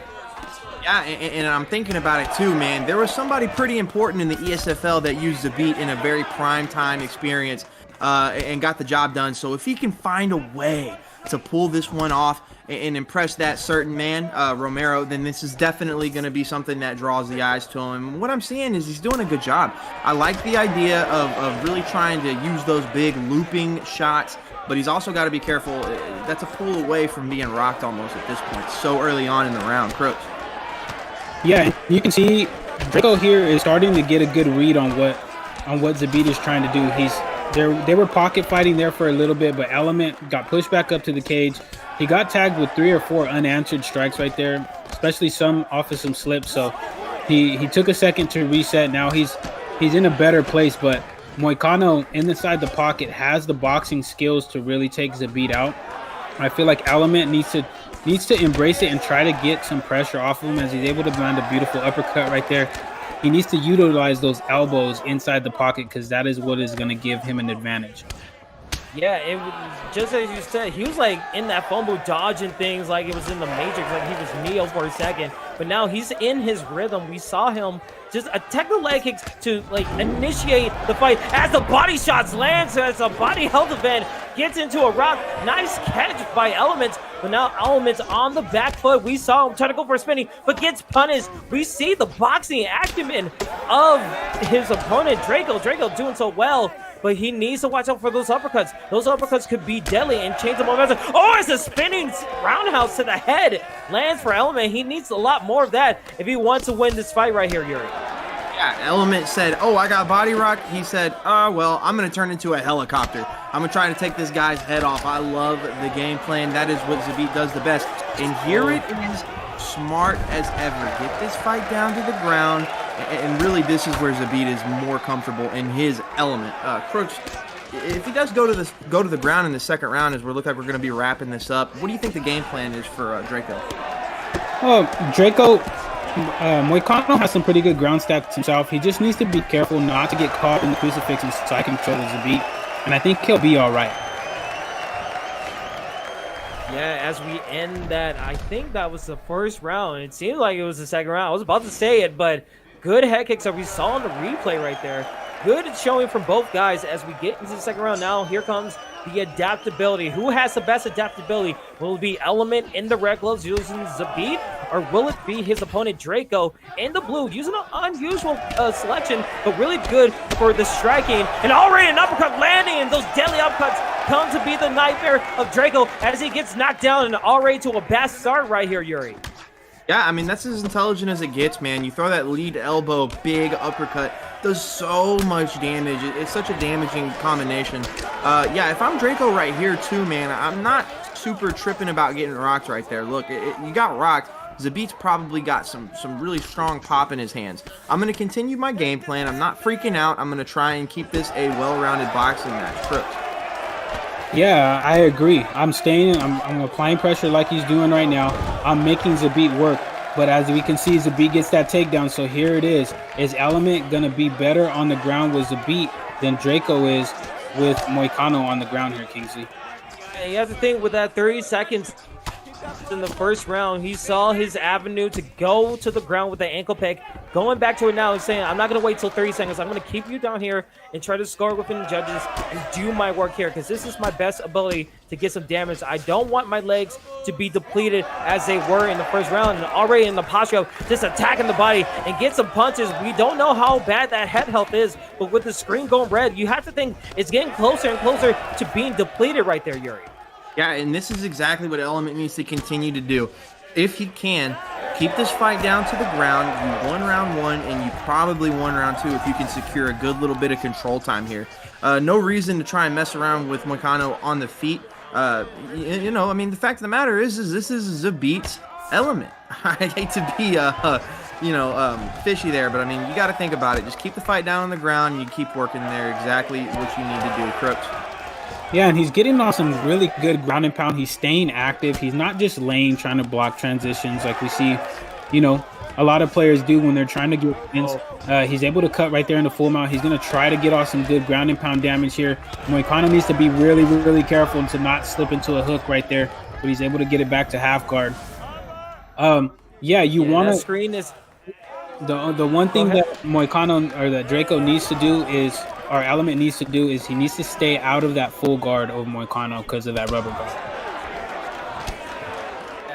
[SPEAKER 3] Yeah, and I'm thinking about it too, man. There was somebody pretty important in the ESFL that used the beat in a very prime time experience and got the job done. So if he can find a way to pull this one off and impress that certain man, Romero, then this is definitely going to be something that draws the eyes to him. And what I'm seeing is he's doing a good job. I like the idea of really trying to use those big looping shots but he's also got to be careful. That's a pull away from being rocked almost at this point, so early on in the round. Crooks.
[SPEAKER 2] Yeah, you can see Draco here is starting to get a good read on what Zabit is trying to do. They were pocket fighting there for a little bit, but Element got pushed back up to the cage. He got tagged with 3 or 4 unanswered strikes right there, especially some off of some slips. So he took a second to reset. Now he's in a better place, but Moicano inside the pocket has the boxing skills to really take Zabit out. I feel like Element needs to embrace it and try to get some pressure off of him as he's able to land a beautiful uppercut right there. He needs to utilize those elbows inside the pocket because that is what is going to give him an advantage.
[SPEAKER 1] Yeah, it was just as you said, he was like in that phone booth dodging things like it was in the Matrix, like he was Neo for a second. But now he's in his rhythm. We saw him just attack the leg kicks to like initiate the fight as the body shots land. So as a body health event gets into a rock. Nice catch by Elements, but now Elements on the back foot. We saw him try to go for a spinning, but gets punished. We see the boxing acumen of his opponent, Draco. Draco doing so well, but he needs to watch out for those uppercuts. Those uppercuts could be deadly and change the momentum. Oh, it's a spinning roundhouse to the head. Lands for Element. He needs a lot more of that if he wants to win this fight right here, Yuri.
[SPEAKER 3] Yeah, Element said, oh, I got body rock. He said, well, I'm going to turn into a helicopter. I'm going to try to take this guy's head off. I love the game plan. That is what Zabit does the best. And here it is, smart as ever. Get this fight down to the ground. And really, this is where Zabit is more comfortable in his element. Crooks, if he does go to the ground in the second round, as we look like we're going to be wrapping this up, what do you think the game plan is for Draco?
[SPEAKER 2] Moicano has some pretty good ground stats himself. He just needs to be careful not to get caught in the crucifix and side control of Zabit, and I think he'll be all right.
[SPEAKER 1] Yeah, as we end that, I think that was the first round. It seemed like it was the second round. I was about to say it, but good head kicks that we saw in the replay right there. Good showing from both guys as we get into the second round. Now here comes the adaptability. Who has the best adaptability? Will it be Element in the red gloves using Zabit, or will it be his opponent Draco in the blue using an unusual selection, but really good for the striking? And already an uppercut landing, and those deadly uppercuts come to be the nightmare of Draco as he gets knocked down, and already to a bad start right here, Yuri.
[SPEAKER 3] Yeah, I mean, that's as intelligent as it gets, man. You throw that lead elbow, big uppercut, does so much damage. It's such a damaging combination. Yeah, if I'm Draco right here too, man, I'm not super tripping about getting rocked right there. Look, you got rocked. Zabit's probably got some really strong pop in his hands. I'm going to continue my game plan. I'm not freaking out. I'm going to try and keep this a well-rounded boxing match. Crooks.
[SPEAKER 2] Yeah, I agree. I'm applying pressure like he's doing right now. I'm making Zabit work. But as we can see, Zabit gets that takedown. So here it is. Is Element going to be better on the ground with Zabit than Draco is with Moicano on the ground here, Kingsley?
[SPEAKER 1] You have to think with that 30 seconds in the first round, he saw his avenue to go to the ground with the ankle pick. Going back to it now and saying, I'm not going to wait till 30 seconds. I'm going to keep you down here and try to score within the judges and do my work here because this is my best ability to get some damage. I don't want my legs to be depleted as they were in the first round and already in the posture of just attacking the body and get some punches. We don't know how bad that head health is, but with the screen going red, you have to think it's getting closer and closer to being depleted right there, Yuri.
[SPEAKER 3] Yeah, and this is exactly what Element needs to continue to do. If he can, keep this fight down to the ground. You won round one, and you probably won round two if you can secure a good little bit of control time here. No reason to try and mess around with Moicano on the feet. You know, I mean, the fact of the matter is this is Zabit's Element. I hate to be, fishy there, but I mean, you got to think about it. Just keep the fight down on the ground, and you keep working there. Exactly what you need to do, Crooks.
[SPEAKER 2] Yeah, and he's getting on some really good ground and pound. He's staying active. He's not just laying, trying to block transitions like we see, a lot of players do when they're trying to get wins. He's able to cut right there in the full mount. He's going to try to get off some good ground and pound damage here. Moicano needs to be really, really careful to not slip into a hook right there, but he's able to get it back to half guard. Want to
[SPEAKER 1] screen is
[SPEAKER 2] the one thing that Moicano or that Draco needs to do is, our Element needs to do is he needs to stay out of that full guard of Moicano because of that rubber guard.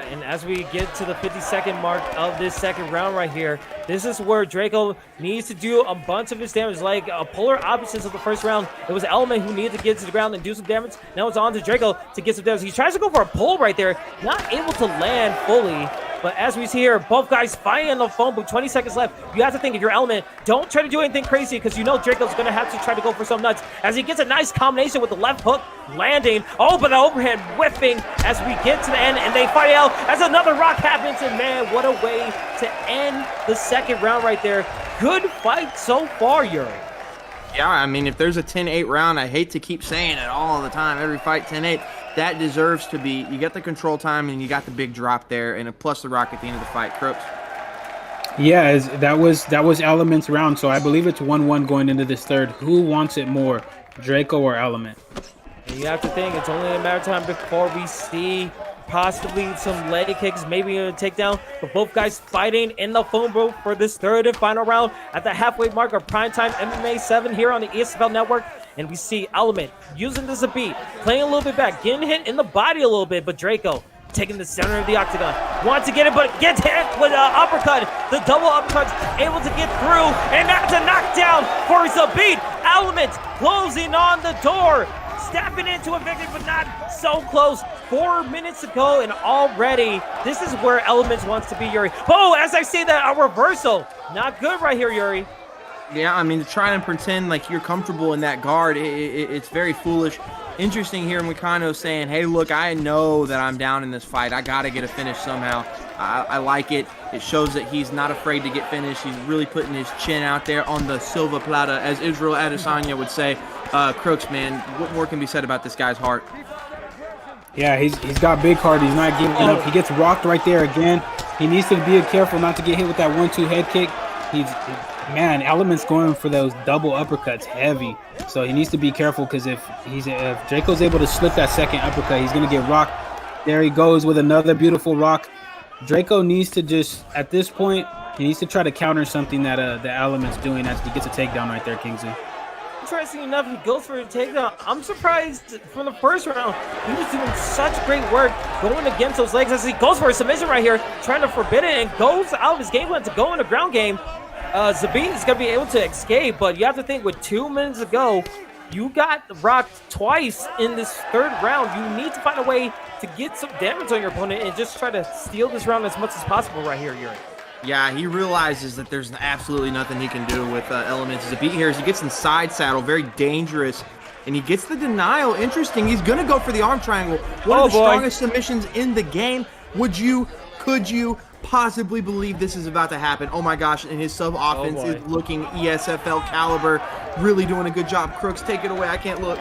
[SPEAKER 1] and as we get to the 50-second mark of this second round right here, this is where Draco needs to do a bunch of his damage. Like polar opposites of the first round, it was Element who needed to get to the ground and do some damage. Now it's on to Draco to get some damage. He tries to go for a pull right there, not able to land fully. But as we see here, both guys fighting on the phone with 20 seconds left. You have to think, if you're Element, don't try to do anything crazy because you know Draco's going to have to try to go for some nuts. As he gets a nice combination with the left hook landing. Oh, but the overhead whiffing as we get to the end, and they fight out as another rock happens. And man, what a way to end the second round right there. Good fight so far, Yuri.
[SPEAKER 3] Yeah, I mean, if there's a 10-8 round, I hate to keep saying it all the time, every fight 10-8. That deserves to be. You get the control time and you got the big drop there, and plus the rock at the end of the fight. Crooks.
[SPEAKER 2] Yeah, that was Element's round, so I believe it's 1-1 going into this third. Who wants it more, Draco or Element?
[SPEAKER 1] And you have to think it's only a matter of time before we see possibly some leg kicks, maybe a takedown. But both guys fighting in the phone booth for this third and final round at the halfway mark of Primetime MMA 7 here on the ESFL network. And we see Element using this as a beat, playing a little bit back, getting hit in the body a little bit, but Draco taking the center of the octagon, wants to get it, but gets hit with an uppercut. The double uppercut's able to get through, and that's a knockdown for Zabit. Element closing on the door, stepping into a victory, but not so close. 4 minutes to go, and already this is where Elements wants to be, Yuri. Oh, as I say that, a reversal. Not good right here, Yuri.
[SPEAKER 3] Yeah, I mean, to try and pretend like you're comfortable in that guard, it's very foolish. Interesting here, Moicano saying, hey, look, I know that I'm down in this fight. I got to get a finish somehow. I like it. It shows that he's not afraid to get finished. He's really putting his chin out there on the Silva Plata, as Israel Adesanya would say. Crooks, man, what more can be said about this guy's heart?
[SPEAKER 2] Yeah, he's got big heart. He's not giving up. He gets rocked right there again. He needs to be careful not to get hit with that 1-2 head kick. Man, Element's going for those double uppercuts heavy. So he needs to be careful, because if Draco's able to slip that second uppercut, he's going to get rocked. There he goes with another beautiful rock. Draco needs to just, at this point, he needs to try to counter something that the Element's doing as he gets a takedown right there, Kingsley.
[SPEAKER 1] Interesting enough, he goes for a takedown. I'm surprised from the first round. He was doing such great work going against those legs as he goes for a submission right here, trying to forbid it, and goes out of his game plan to go in a ground game. Zabit is going to be able to escape, but you have to think, with 2 minutes to go, you got rocked twice in this third round. You need to find a way to get some damage on your opponent and just try to steal this round as much as possible right here, Yuri.
[SPEAKER 3] Yeah, he realizes that there's absolutely nothing he can do with Elements. Zabit here as he gets inside saddle, very dangerous, and he gets the denial. Interesting, he's going to go for the arm triangle. One of the strongest submissions in the game. Could you possibly believe this is about to happen? Oh my gosh, and his sub offense is looking ESFL caliber, really doing a good job. Crooks, take it away. I can't look.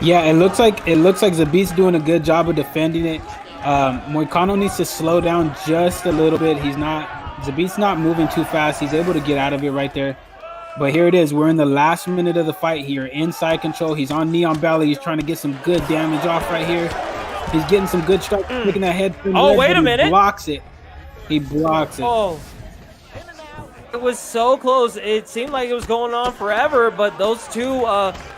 [SPEAKER 2] Yeah, it looks like Zabit's doing a good job of defending it. Moicano needs to slow down just a little bit. Zabit's not moving too fast. He's able to get out of it right there. But here it is. We're in the last minute of the fight here. Inside control. He's on knee on belly. He's trying to get some good damage off right here. He's getting some good strikes, making that head.
[SPEAKER 1] Oh, wait a minute.
[SPEAKER 2] He blocks it. He blocks it.
[SPEAKER 1] Oh, it was so close. It seemed like it was going on forever, but those two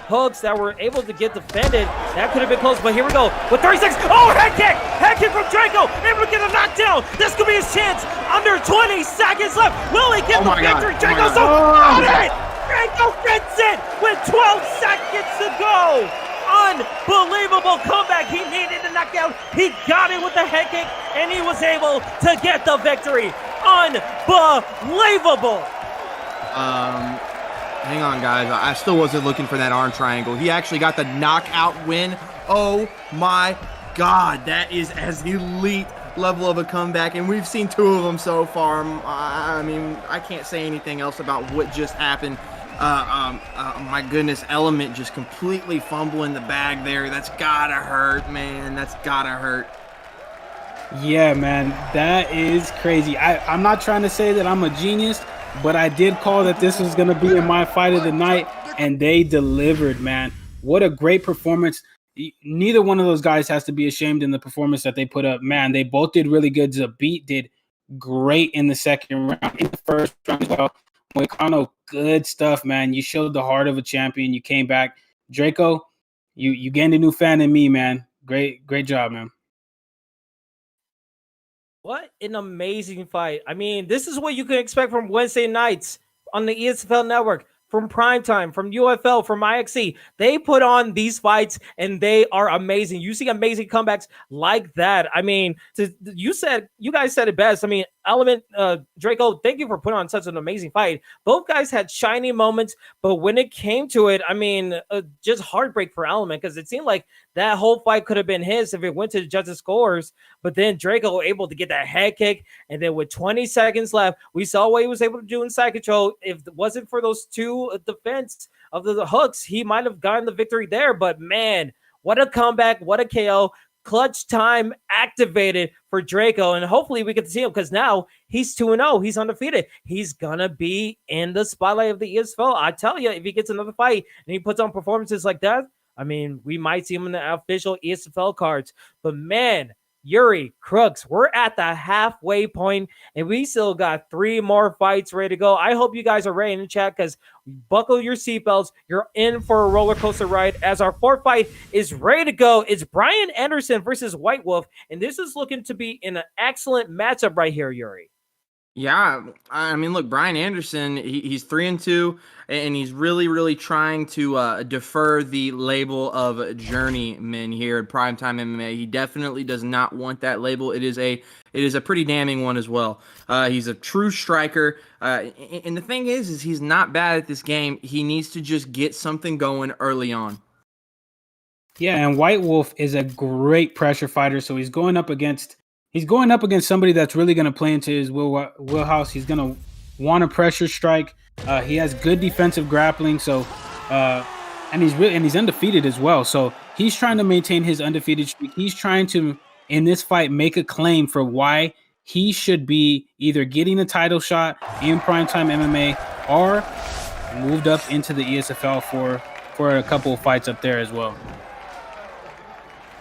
[SPEAKER 1] hooks that were able to get defended, that could have been close. But here we go with 36. Oh, head kick! Head kick from Draco, able to get a knockdown. This could be his chance. Under 20 seconds left. Will he get the victory? Draco's on it! Draco gets it with 12 seconds to go. Unbelievable comeback. He needed the knockdown. He got it with the head kick, and he was able to get the victory. Unbelievable.
[SPEAKER 3] Hang on, guys. I still wasn't looking for that arm triangle. He actually got the knockout win. Oh my God, that is as elite level of a comeback, and we've seen 2 of them so far. I mean, I can't say anything else about what just happened. My goodness, Element just completely fumbling the bag there. That's gotta hurt, man. That's gotta hurt.
[SPEAKER 2] Yeah, man, that is crazy. I'm not trying to say that I'm a genius, but I did call that this was going to be in my fight of the night, and they delivered, man. What a great performance. Neither one of those guys has to be ashamed in the performance that they put up. Man, they both did really good. Zabit did great in the second round. In the first round as well. Moicano, good stuff, man. You showed the heart of a champion. You came back. Draco, you gained a new fan in me, man. Great job, man.
[SPEAKER 1] What an amazing fight. I mean, this is what you can expect from Wednesday nights on the ESFL network, from Primetime, from UFL, from IXC. They put on these fights and they are amazing. You see amazing comebacks like that. I mean, you guys said it best. I mean, Element, Draco, thank you for putting on such an amazing fight. Both guys had shiny moments, but when it came to it, I mean, just heartbreak for Element, because it seemed like that whole fight could have been his if it went to the judges' scores. But then Draco able to get that head kick, and then with 20 seconds left, we saw what he was able to do in side control. If it wasn't for those two defense of the hooks, he might have gotten the victory there. But man, what a comeback, what a KO. Clutch time activated for Draco, and hopefully we get to see him, because now he's 2-0. He's undefeated. He's gonna be in the spotlight of the ESFL. I tell you, if he gets another fight and he puts on performances like that, I mean, we might see him in the official ESFL cards. But man, Yuri, Crooks, we're at the halfway point, and we still got 3 more fights ready to go. I hope you guys are ready in the chat, because buckle your seatbelts. You're in for a roller coaster ride, as our 4th fight is ready to go. It's Brian Anderson versus White Wolf, and this is looking to be an excellent matchup right here, Yuri.
[SPEAKER 3] Yeah, I mean, look, Brian Anderson, he's 3-2, and he's really trying to defer the label of journeyman here at Primetime MMA. He definitely does not want that label. It is a pretty damning one as well. He's a true striker, and the thing is he's not bad at this game. He needs to just get something going early on.
[SPEAKER 2] Yeah, and White Wolf is a great pressure fighter, so he's going up against somebody that's really going to play into his wheelhouse. He's going to want a pressure strike. He has good defensive grappling, so and he's undefeated as well. So he's trying to maintain his undefeated streak. He's trying to, in this fight, make a claim for why he should be either getting a title shot in Primetime MMA or moved up into the ESFL for a couple of fights up there as well.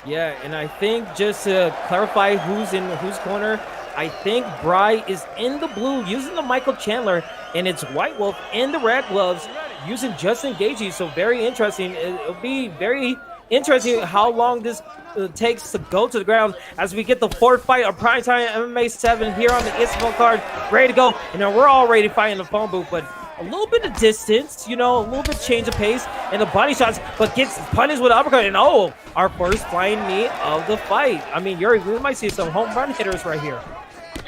[SPEAKER 1] Yeah, and I think just to clarify who's in whose corner, I think Bry is in the blue using the Michael Chandler, and it's White Wolf in the red gloves using Justin Gaethje. So very interesting. It'll be very interesting how long this takes to go to the ground as we get the 4th fight of Primetime MMA 7 here on the ESFL card, ready to go. And then we're already fighting the phone booth, but a little bit of distance, you know, a little bit change of pace and the body shots, but gets punished with an uppercut. And our first flying knee of the fight. I mean, Yuri, we might see some home run hitters right here.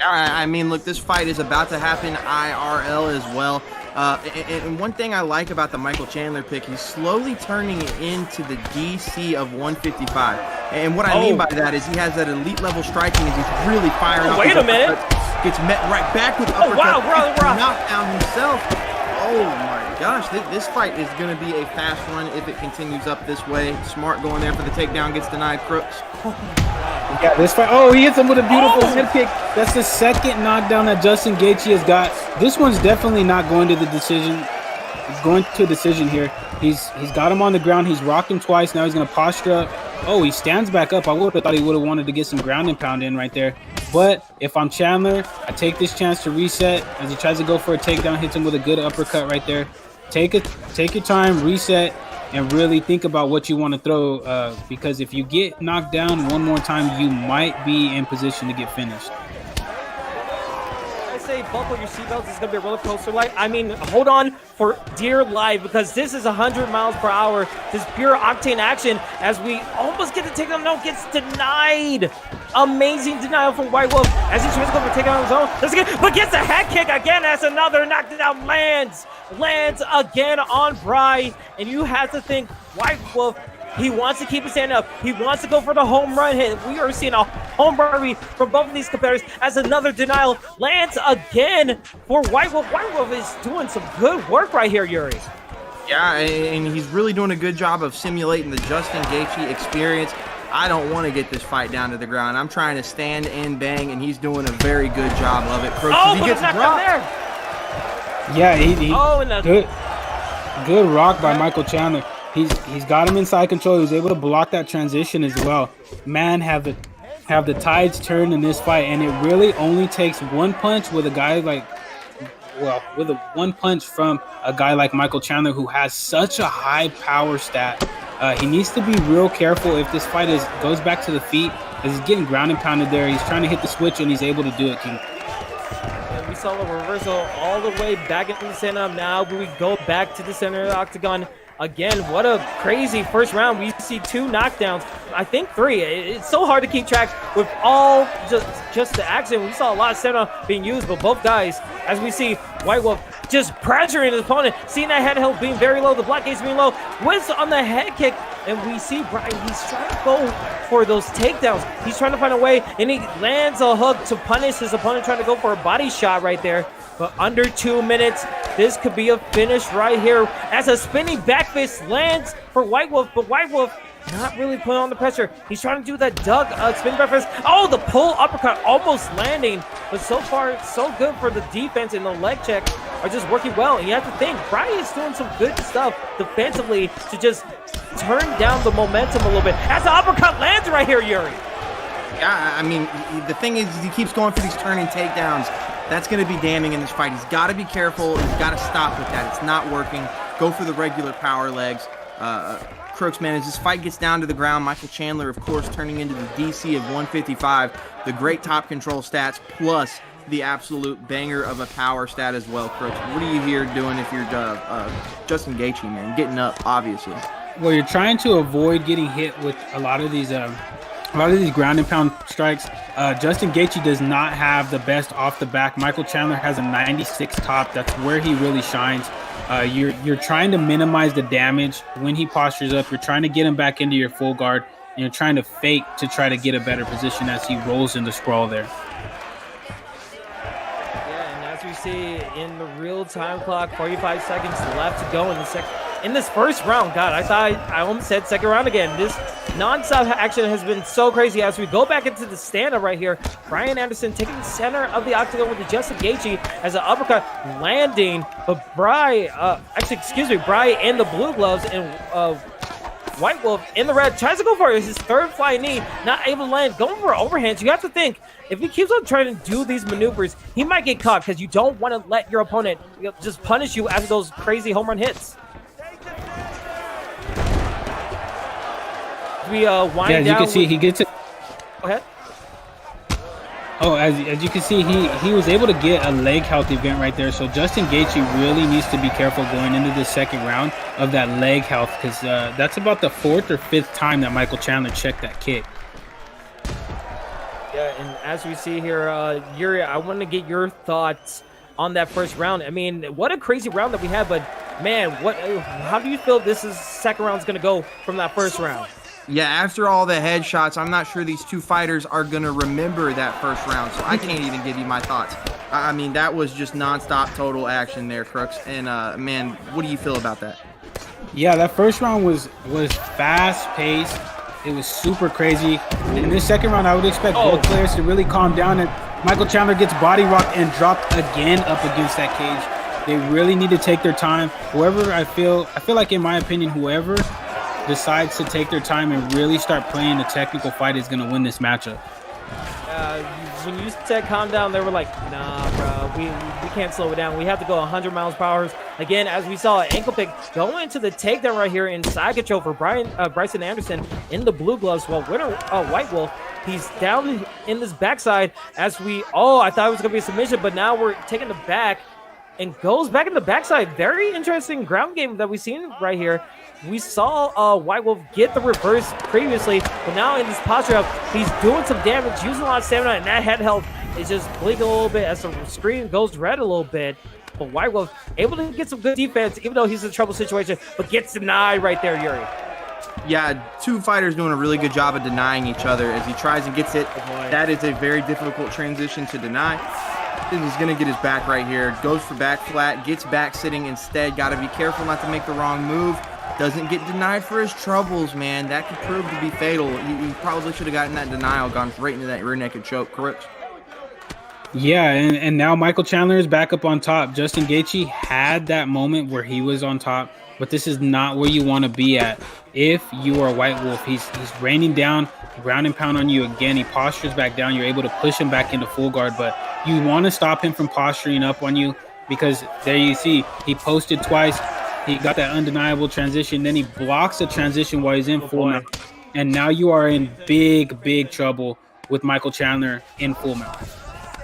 [SPEAKER 3] I mean, look, this fight is about to happen IRL as well. And one thing I like about the Michael Chandler pick, he's slowly turning it into the DC of 155. And what I mean by that is he has that elite level striking as he's really firing up.
[SPEAKER 1] Wait a minute.
[SPEAKER 3] Gets met right back with uppercut.
[SPEAKER 1] Wow, bro.
[SPEAKER 3] Knockdown himself. Oh my gosh, this fight is going to be a fast one if it continues up this way. Smart going there for the takedown, gets denied. Crooks.
[SPEAKER 2] Yeah, this fight. He hits him with a beautiful head kick. That's the second knockdown that Justin Gaethje has got. This one's definitely not going to the decision. He's going to a decision here. He's got him on the ground. He's rocked him twice. Now he's going to posture up. He stands back up. I would have thought he would have wanted to get some ground and pound in right there. But if I'm Chandler, I take this chance to reset as he tries to go for a takedown, hits him with a good uppercut right there. Take your time, reset, and really think about what you want to throw, because if you get knocked down one more time, you might be in position to get finished.
[SPEAKER 1] I say buckle your seatbelts. It's going to be a roller coaster ride. I mean, hold on for dear life, because this is 100 miles per hour. This pure octane action as we almost get the takedown. No, gets denied. Amazing denial from White Wolf as he tries to go for a takedown on his own. But gets a head kick again as another knockdown lands again on Bry. And you have to think White Wolf, he wants to keep his stand up. He wants to go for the home run hit. We are seeing a home run from both of these competitors as another denial lands again for White Wolf. White Wolf is doing some good work right here, Yuri.
[SPEAKER 3] Yeah, and he's really doing a good job of simulating the Justin Gaethje experience. I don't want to get this fight down to the ground. I'm trying to stand and bang, and he's doing a very good job of it.
[SPEAKER 1] He gets dropped there.
[SPEAKER 2] Yeah, good rock by Michael Chandler. He's got him inside control. He was able to block that transition as well. Man, have the tides turned in this fight, and it really only takes one punch with a guy one punch from a guy like Michael Chandler, who has such a high power stat He needs to be real careful if this fight goes back to the feet, as he's getting ground and pounded there. He's trying to hit the switch, and he's able to do it, King.
[SPEAKER 1] And we saw the reversal all the way back into the center. Now we go back to the center of the octagon. Again, what a crazy first round. We see 2 knockdowns. I think 3. It's so hard to keep track with all just the action. We saw a lot of center being used, but both guys, as we see White Wolf just pressuring his opponent, seeing that head hold being very low, the block gaze being low, wins on the head kick, and we see Brian, he's trying to go for those takedowns. He's trying to find a way, and he lands a hook to punish his opponent, trying to go for a body shot right there. But under 2 minutes, this could be a finish right here as a spinning back fist lands for White Wolf, but White Wolf not really putting on the pressure. He's trying to do that spinning back fist. Oh, the pull uppercut almost landing, but so far, so good for the defense, and the leg check are just working well. And you have to think, Brian is doing some good stuff defensively to just turn down the momentum a little bit. As the uppercut lands right here, Yuri.
[SPEAKER 3] Yeah, I mean, the thing is he keeps going for these turning takedowns. That's going to be damning in this fight. He's got to be careful. He's got to stop with that. It's not working. Go for the regular power legs. Crooks, man, as this fight gets down to the ground, Michael Chandler, of course, turning into the DC of 155, the great top control stats, plus the absolute banger of a power stat as well. Crooks, what are you here doing if you're Justin Gaethje, man? Getting up, obviously.
[SPEAKER 2] Well, you're trying to avoid getting hit with a lot of these ground and pound strikes. Justin Gaethje does not have the best off the back. Michael Chandler has a 96 top. That's where he really shines. You're trying to minimize the damage when he postures up. You're trying to get him back into your full guard, and you're trying to fake to try to get a better position as he rolls in the sprawl there.
[SPEAKER 1] Yeah, and as we see in the real time clock, 45 seconds left to go in this first round. God, I almost said second round again. This non-stop action has been so crazy. As we go back into the stand-up right here, Brian Anderson taking the center of the octagon with the Justin Gaethje as an uppercut landing, but Brian in the blue gloves and White Wolf in the red tries to go for his third flying knee, not able to land, going for overhands. You have to think, if he keeps on trying to do these maneuvers, he might get caught, because you don't want to let your opponent just punish you after those crazy home run hits. We wind
[SPEAKER 2] as you
[SPEAKER 1] down
[SPEAKER 2] can see, he gets it.
[SPEAKER 1] Go ahead.
[SPEAKER 2] Oh, as you can see, he was able to get a leg health event right there. So Justin Gaethje really needs to be careful going into the second round of that leg health, because that's about the 4th or 5th time that Michael Chandler checked that kick.
[SPEAKER 1] Yeah, and as we see here, Yuri, I want to get your thoughts on that first round. I mean, what a crazy round that we had, but man, how do you feel second round is going to go from that first round?
[SPEAKER 3] Yeah, after all the headshots, I'm not sure these two fighters are going to remember that first round, so I can't even give you my thoughts. I mean, that was just nonstop total action there, Crooks. And, man, what do you feel about that?
[SPEAKER 2] Yeah, that first round was fast-paced. It was super crazy. In this second round, I would expect both players to really calm down, and Michael Chandler gets body rocked and dropped again up against that cage. They really need to take their time. I feel like, in my opinion, whoever decides to take their time and really start playing the technical fight is going to win this matchup.
[SPEAKER 1] When you said calm down, they were like, nah, bro, we can't slow it down. We have to go 100 miles per hour. Again, as we saw, an ankle pick going into the takedown right here in side control for Bryson Anderson in the blue gloves, while White Wolf, he's down in this backside I thought it was going to be a submission, but now we're taking the back and goes back in the backside. Very interesting ground game that we've seen right here. We saw White Wolf get the reverse previously, but now in this posture up, he's doing some damage, using a lot of stamina, and that head health is just blinking a little bit as the screen goes red a little bit. But White Wolf able to get some good defense, even though he's in a trouble situation, but gets denied right there, Yuri.
[SPEAKER 3] Yeah, two fighters doing a really good job of denying each other as he tries and gets it. That is a very difficult transition to deny. And he's going to get his back right here. Goes for back flat, gets back sitting instead. Got to be careful not to make the wrong move. Doesn't get denied for his troubles, man. That could prove to be fatal. He probably should have gotten that denial, gone right into that rear naked choke, correct?
[SPEAKER 2] Yeah, and now Michael Chandler is back up on top. Justin Gaethje had that moment where he was on top, but this is not where you want to be at. If you are White Wolf, he's raining down, ground and pound on you again. He postures back down. You're able to push him back into full guard, but you want to stop him from posturing up on you, because there you see, he posted twice, He got that undeniable transition. Then he blocks the transition while he's in full mount. And now you are in big trouble with Michael Chandler in full mount.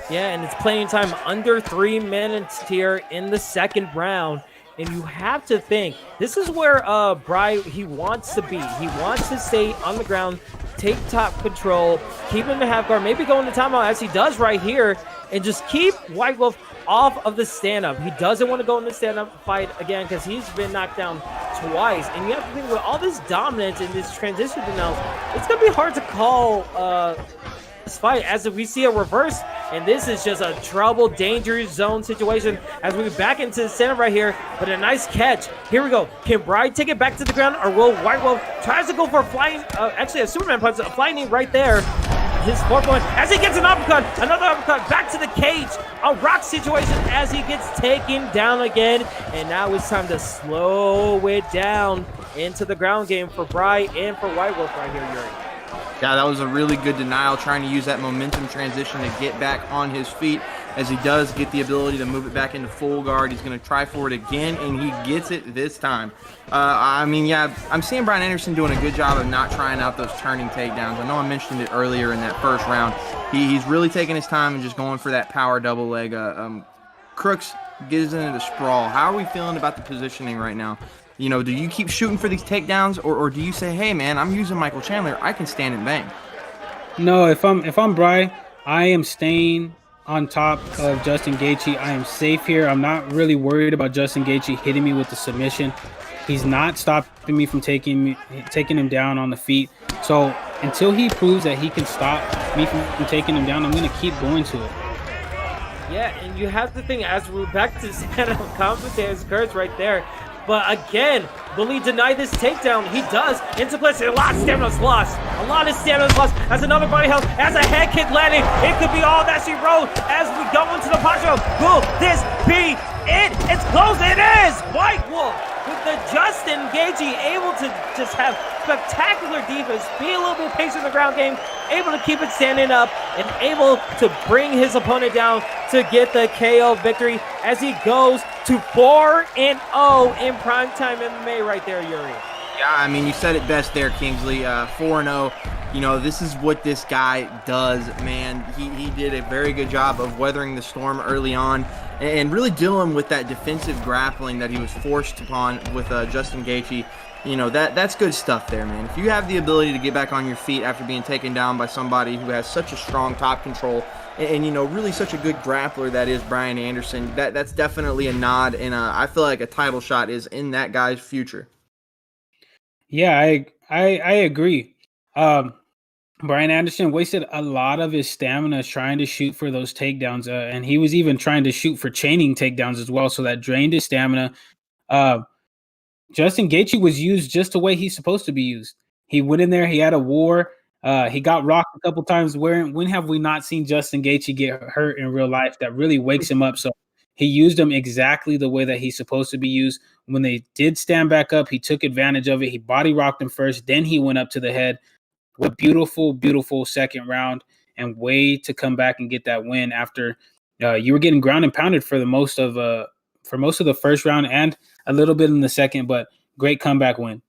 [SPEAKER 1] Yeah, and it's playing time under 3 minutes here in the second round. And you have to think, this is where Bry, he wants to be. He wants to stay on the ground, take top control, keep him to half guard, maybe go into timeout as he does right here, and just keep White Wolf off of the stand-up. He doesn't want to go in the stand-up fight again because he's been knocked down twice. And you have to think, with all this dominance and this transition denials, it's going to be hard to call this fight as if we see a reverse, and this is just a trouble, dangerous zone situation as we back into the center right here, but a nice catch. Here we go. Can Bride take it back to the ground, or will White Wolf tries to go for a flying, actually a Superman punch, a flying knee right there. His 4 point as he gets an uppercut, another uppercut back to the cage. A rock situation as he gets taken down again, and now it's time to slow it down into the ground game for Bride and for White Wolf right here, Yuri.
[SPEAKER 3] Yeah, that was a really good denial, trying to use that momentum transition to get back on his feet. As he does get the ability to move it back into full guard, he's going to try for it again, and he gets it this time. I mean, yeah, I'm seeing Brian Anderson doing a good job of not trying out those turning takedowns. I know I mentioned it earlier in that first round. He's really taking his time and just going for that power double leg. Crooks gets into the sprawl. How are we feeling about the positioning right now? You know, do you keep shooting for these takedowns, or do you say, hey, man, I'm using Michael Chandler. I can stand and bang?
[SPEAKER 2] No, if I'm Bry, I am staying on top of Justin Gaethje. I am safe here. I'm not really worried about Justin Gaethje hitting me with the submission. He's not stopping me from taking him down on the feet. So until he proves that he can stop me from taking him down, I'm going to keep going to it.
[SPEAKER 1] Yeah, and you have to think, as we're back to stand-up commentators, Kurt's right there. But again, will he deny this takedown? He does. Into place. A lot of stamina's lost. A lot of stamina's lost. As another body held. As a head kick landing. It could be all that she wrote. As we go into the posture. Will this be it? It's close. It is. White Wolf with the Justin Gaethje able to just have spectacular defense. Be a little bit patient in the ground game. Able to keep it standing up. And able to bring his opponent down to get the KO victory as he goes to 4-0 in Primetime MMA right there, Yuri.
[SPEAKER 3] Yeah, I mean, you said it best there, Kingsley. 4-0. You know, this is what this guy does, man. He did a very good job of weathering the storm early on and really dealing with that defensive grappling that he was forced upon with Justin Gaethje. You know, that's good stuff there, man. If you have the ability to get back on your feet after being taken down by somebody who has such a strong top control and you know, really such a good grappler that is Brian Anderson, that's definitely a nod, and I feel like a title shot is in that guy's future.
[SPEAKER 2] Yeah, I agree. Brian Anderson wasted a lot of his stamina trying to shoot for those takedowns, and he was even trying to shoot for chaining takedowns as well, so that drained his stamina. Justin Gaethje was used just the way he's supposed to be used. He went in there, he had a war. He got rocked a couple times. When have we not seen Justin Gaethje get hurt in real life? That really wakes him up. So he used him exactly the way that he's supposed to be used. When they did stand back up, he took advantage of it. He body rocked him first. Then he went up to the head. With a beautiful, beautiful second round, and way to come back and get that win after you were getting ground and pounded for most of the first round and a little bit in the second, but great comeback win.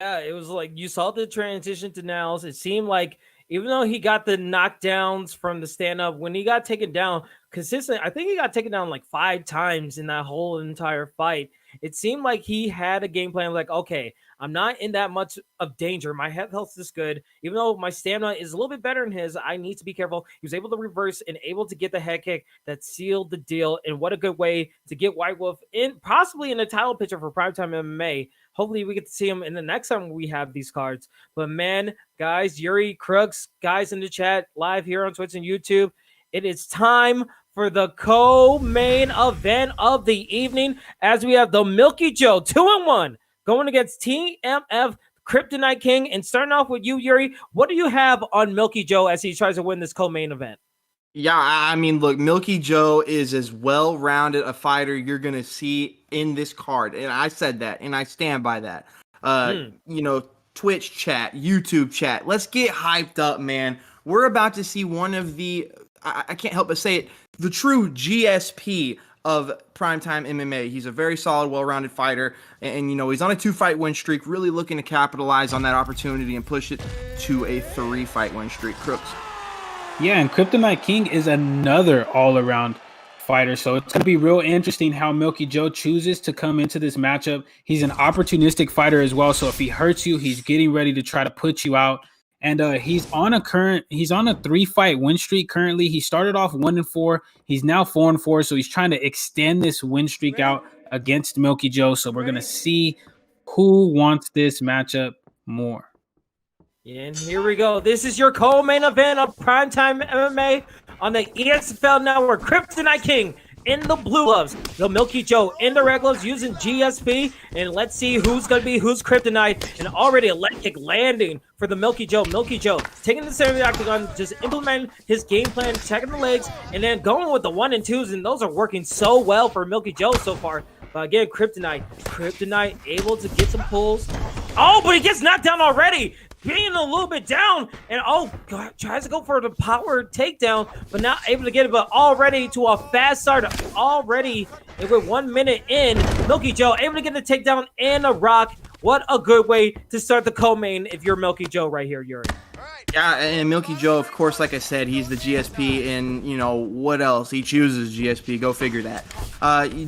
[SPEAKER 1] Yeah, it was like you saw the transition to Niles. It seemed like even though he got the knockdowns from the stand-up, when he got taken down consistently, I think he got taken down like 5 times in that whole entire fight. It seemed like he had a game plan like, okay, I'm not in that much of danger. My health is good. Even though my stamina is a little bit better than his, I need to be careful. He was able to reverse and able to get the head kick that sealed the deal. And what a good way to get White Wolf in, possibly in a title picture for Primetime MMA. Hopefully we get to see him in the next time we have these cards. But man, guys, Yuri, Crooks, guys in the chat, live here on Twitch and YouTube, it is time for the co-main event of the evening as we have the Milky Joe 2-1 going against TMF Kryptonite King. And starting off with you, Yuri, what do you have on Milky Joe as he tries to win this co-main event?
[SPEAKER 3] Yeah, I mean, look, Milky Joe is as well-rounded a fighter you're going to see in this card. And I said that, and I stand by that. You know, Twitch chat, YouTube chat, let's get hyped up, man. We're about to see one of the, I can't help but say it, the true GSP of Primetime MMA. He's a very solid, well-rounded fighter, and you know, he's on a 2-fight win streak, really looking to capitalize on that opportunity and push it to a 3-fight win streak. Crooks.
[SPEAKER 2] Yeah, and Kryptonite King is another all-around fighter, so it's going to be real interesting how Milky Joe chooses to come into this matchup. He's an opportunistic fighter as well, so if he hurts you, he's getting ready to try to put you out. And he's on a 3-fight win streak currently. He started off 1-4. He's now 4-4, so he's trying to extend this win streak out against Milky Joe. So we're going to see who wants this matchup more.
[SPEAKER 1] And here we go. This is your co-main event of Primetime MMA on the ESFL Network. Kryptonite King in the blue gloves, the Milky Joe in the red gloves using GSP. And let's see who's going to be who's Kryptonite. And already a leg kick landing for the Milky Joe. Milky Joe taking the center of the octagon, just implementing his game plan, checking the legs, and then going with the 1 and 2s. And those are working so well for Milky Joe so far. But again, Kryptonite able to get some pulls. Oh, but he gets knocked down already. Being a little bit down, and oh god, tries to go for the power takedown, but not able to get it. But already to a fast start, already with 1 minute in, Milky Joe able to get the takedown and a rock. What a good way to start the co-main if you're Milky Joe right here, Yuri.
[SPEAKER 3] Yeah, and Milky Joe, of course, like I said, he's the GSP, and, you know, what else? He chooses GSP. Go figure that.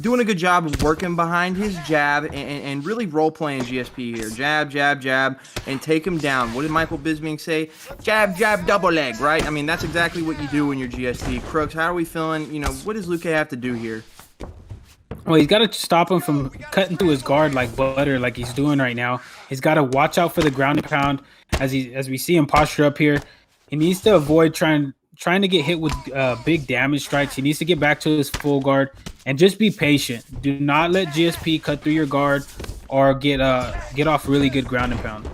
[SPEAKER 3] Doing a good job of working behind his jab and really role-playing GSP here. Jab, jab, jab, and take him down. What did Michael Bisping say? Jab, jab, double leg, right? I mean, that's exactly what you do when you're GSP. Crooks, how are we feeling? You know, what does Luque have to do here?
[SPEAKER 2] Well, he's got to stop him from cutting through his guard like butter, like he's doing right now. He's got to watch out for the ground and pound as we see him posture up here. He needs to avoid trying to get hit with big damage strikes. He needs to get back to his full guard and just be patient. Do not let GSP cut through your guard or get off really good ground and pound.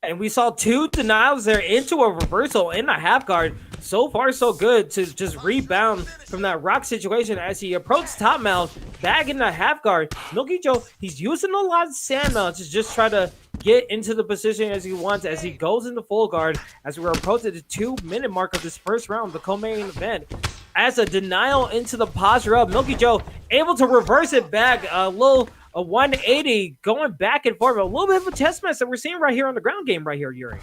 [SPEAKER 1] And we saw 2 denials there into a reversal in a half guard. So far, so good to just rebound from that rock situation as he approached top mount, back in the half guard. Milky Joe, he's using a lot of stamina to just try to get into the position as he wants, as he goes into full guard, as we're approaching the 2-minute mark of this first round, the co-main event. As a denial into the posture up, Milky Joe able to reverse it back, a 180 going back and forth, a little bit of a test match that we're seeing right here on the ground game right here, Yuri.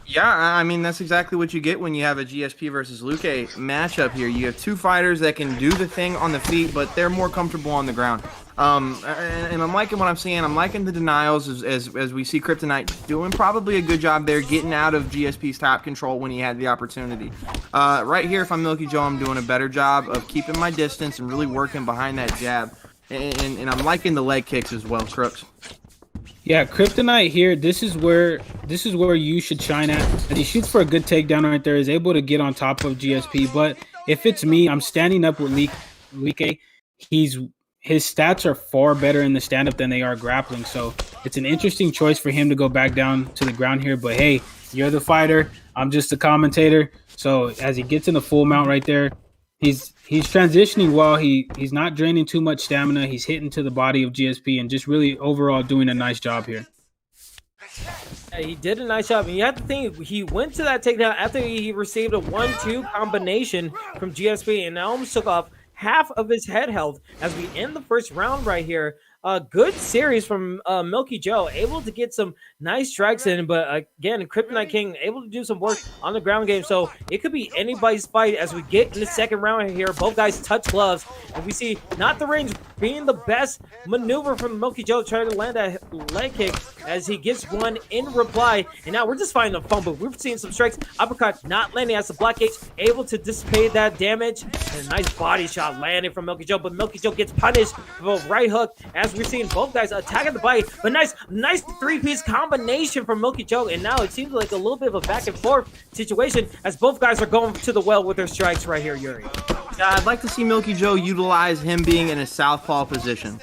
[SPEAKER 3] Yeah, I mean, that's exactly what you get when you have a GSP versus Luque matchup here. You have 2 fighters that can do the thing on the feet, but they're more comfortable on the ground. And I'm liking what I'm seeing. I'm liking the denials as we see Kryptonite doing probably a good job there, getting out of GSP's top control when he had the opportunity. Right here, if I'm Milky Joe, I'm doing a better job of keeping my distance and really working behind that jab. And I'm liking the leg kicks as well, Crooks.
[SPEAKER 2] Yeah, Kryptonite here, this is where you should shine at. As he shoots for a good takedown right there, is able to get on top of GSP. But if it's me, I'm standing up with Luque. His stats are far better in the stand-up than they are grappling. So it's an interesting choice for him to go back down to the ground here. But hey, you're the fighter. I'm just a commentator. So as he gets in the full mount right there, he's transitioning well. He's not draining too much stamina. He's hitting to the body of GSP and just really overall doing a nice job here.
[SPEAKER 1] Yeah, he did a nice job. And you have to think, he went to that takedown after he received a 1-2 combination from GSP, and that almost took off half of his head health as we end the first round right here. A good series from Milky Joe, able to get some nice strikes in, but again, Kryptonite King able to do some work on the ground game. So it could be anybody's fight as we get in the second round here. Both guys touch gloves, and we see not the range being the best maneuver from Milky Joe, trying to land that leg kick as he gets one in reply. And now we're just finding a fumble. We've seen some strikes. Uppercut not landing as the block cage, able to dissipate that damage. And a nice body shot landing from Milky Joe, but Milky Joe gets punished with a right hook as we're seeing both guys attacking the body. But nice 3-piece combination from Milky Joe, and now it seems like a little bit of a back and forth situation as both guys are going to the well with their strikes right here, Yuri.
[SPEAKER 3] Yeah, I'd like to see Milky Joe utilize him being in a southpaw position.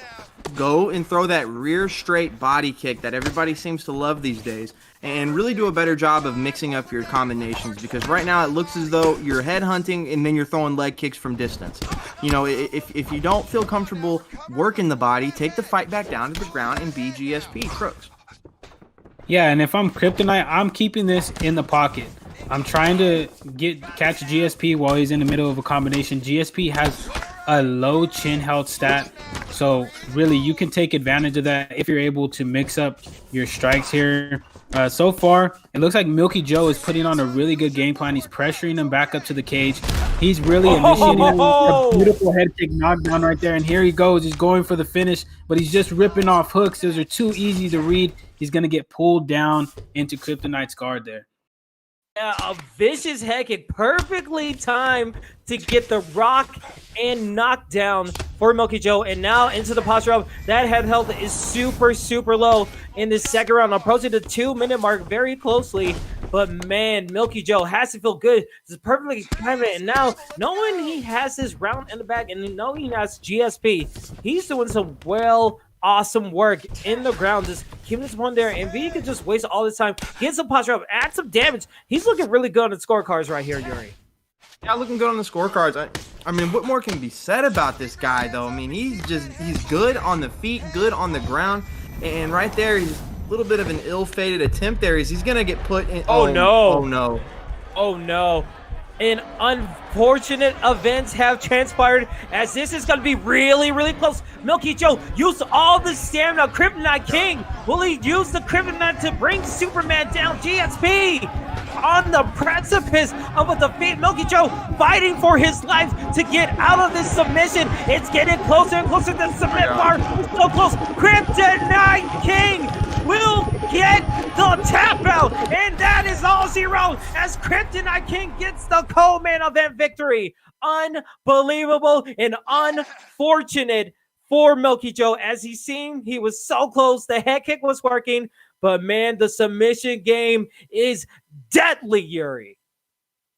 [SPEAKER 3] Go and throw that rear straight body kick that everybody seems to love these days, and really do a better job of mixing up your combinations, because right now it looks as though you're head hunting and then you're throwing leg kicks from distance. You know, if you don't feel comfortable working the body, take the fight back down to the ground and be GSP, Crooks.
[SPEAKER 2] Yeah, and if I'm Kryptonite, I'm keeping this in the pocket. I'm trying to catch GSP while he's in the middle of a combination. GSP has a low chin health stat. So really, you can take advantage of that if you're able to mix up your strikes here. So far, it looks like Milky Joe is putting on a really good game plan. He's pressuring him back up to the cage. He's really initiating a beautiful head kick knockdown right there. And here he goes. He's going for the finish, but he's just ripping off hooks. Those are too easy to read. He's going to get pulled down into Kryptonite's guard there.
[SPEAKER 1] Yeah, a vicious head kick, perfectly timed to get the rock and knockdown for Milky Joe. And now into the posture of that head health is super, super low in the second round, approaching the 2-minute mark very closely. But man, Milky Joe has to feel good. This is perfectly timed. And now, knowing he has this round in the bag and knowing he has GSP, he's doing some awesome work in the ground, just keeping this one there. And V could just waste all this time, get some posture up, add some damage. He's looking really good on the scorecards right here, Yuri.
[SPEAKER 3] Yeah, looking good on the scorecards. I mean, what more can be said about this guy, though? I mean, he's good on the feet, good on the ground. And right there, he's a little bit of an ill-fated attempt there. He's going to get put in.
[SPEAKER 1] Oh, no.
[SPEAKER 3] Oh, no.
[SPEAKER 1] Oh, no. And unfortunate events have transpired as this is going to be really, really close. Milky Joe used all the stamina. Kryptonite King, will he use the Kryptonite to bring Superman down? GSP on the precipice of a defeat. Milky Joe fighting for his life to get out of this submission. It's getting closer and closer to the submit bar. So close. Kryptonite King will get the tap out, and that is all zero as Kryptonite King gets the co-main event victory. Unbelievable and unfortunate for Milky Joe, as he seemed he was so close. The head kick was working, but man, the submission game is deadly, Yuri.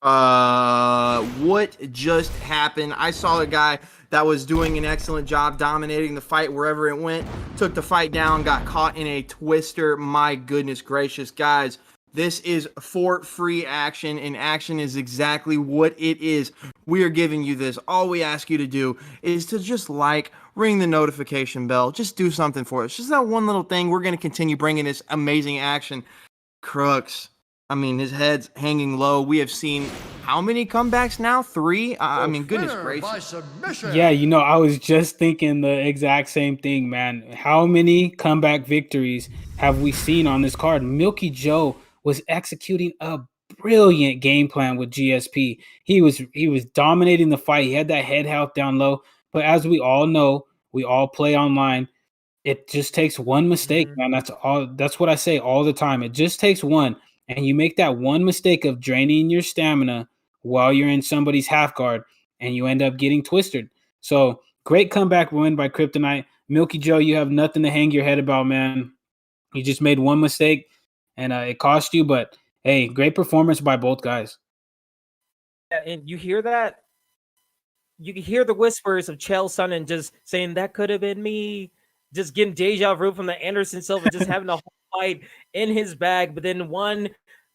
[SPEAKER 3] What just happened? I saw a guy that was doing an excellent job dominating the fight wherever it went, took the fight down, got caught in a twister. My goodness gracious, guys. This is for free action, and action is exactly what it is. We are giving you this. All we ask you to do is to just ring the notification bell. Just do something for us. Just that one little thing. We're going to continue bringing this amazing action. Crux, I mean, his head's hanging low. We have seen how many comebacks now? 3? I mean, goodness gracious.
[SPEAKER 2] Yeah, I was just thinking the exact same thing, man. How many comeback victories have we seen on this card? Milky Joe was executing a brilliant game plan with GSP. He was dominating the fight. He had that head health down low. But as we all know, we all play online. It just takes one mistake, man. That's what I say all the time. It just takes one. And you make that one mistake of draining your stamina while you're in somebody's half guard, and you end up getting twisted. So great comeback win by Kryptonite. Milky Joe, you have nothing to hang your head about, man. You just made one mistake, and it cost you. But, hey, great performance by both guys.
[SPEAKER 1] Yeah, and you hear that? You can hear the whispers of Chael Sonnen just saying, that could have been me. Just getting deja vu from the Anderson Silva, just having a whole fight in his bag, but then one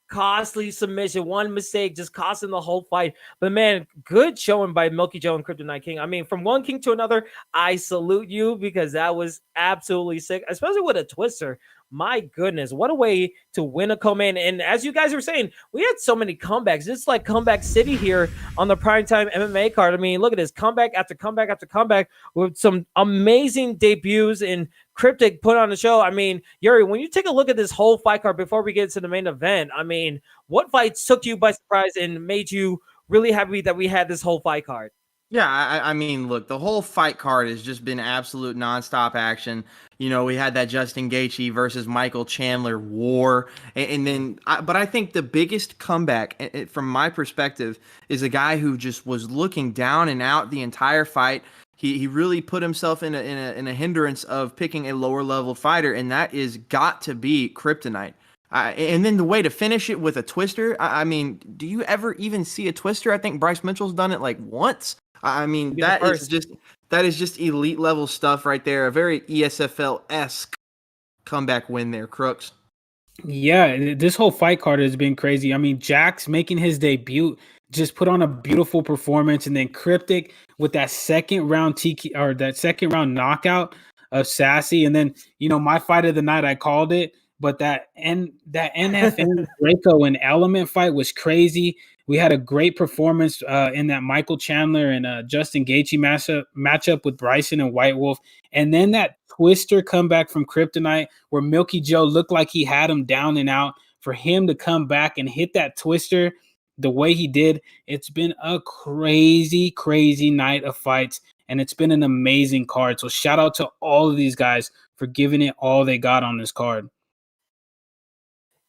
[SPEAKER 1] costly submission, one mistake just costing the whole fight. But man, good showing by Milky Joe and Kryptonite King. I mean, from one king to another, I salute you, because that was absolutely sick, especially with a twister. My goodness, what a way to win a co-main. And as you guys were saying, we had so many comebacks. It's like comeback city here on the Primetime MMA card. I mean, look at this, comeback after comeback after comeback with some amazing debuts and Cryptic put on the show. I mean, Yuri, when you take a look at this whole fight card before we get to the main event, I mean, what fights took you by surprise and made you really happy that we had this whole fight card?
[SPEAKER 3] Yeah, I mean, look, the whole fight card has just been absolute nonstop action. We had that Justin Gaethje versus Michael Chandler war, but I think the biggest comeback, from my perspective, is a guy who just was looking down and out the entire fight. He really put himself in a hindrance of picking a lower level fighter, and that is got to be Kryptonite. And then the way to finish it with a twister. I mean, do you ever even see a twister? I think Bryce Mitchell's done it once. I mean, that is just elite level stuff right there. A very ESFL-esque comeback win there, Crooks.
[SPEAKER 2] Yeah, this whole fight card has been crazy. I mean, Jax making his debut just put on a beautiful performance, and then Cryptic with that second round knockout of Sassy, and then my fight of the night, I called it. but that NFN Draco and Element fight was crazy. We had a great performance in that Michael Chandler and Justin Gaethje matchup with Bryson and White Wolf, and then that Twister comeback from Kryptonite where Milky Joe looked like he had him down and out. For him to come back and hit that Twister the way he did, it's been a crazy, crazy night of fights, and it's been an amazing card. So shout out to all of these guys for giving it all they got on this card.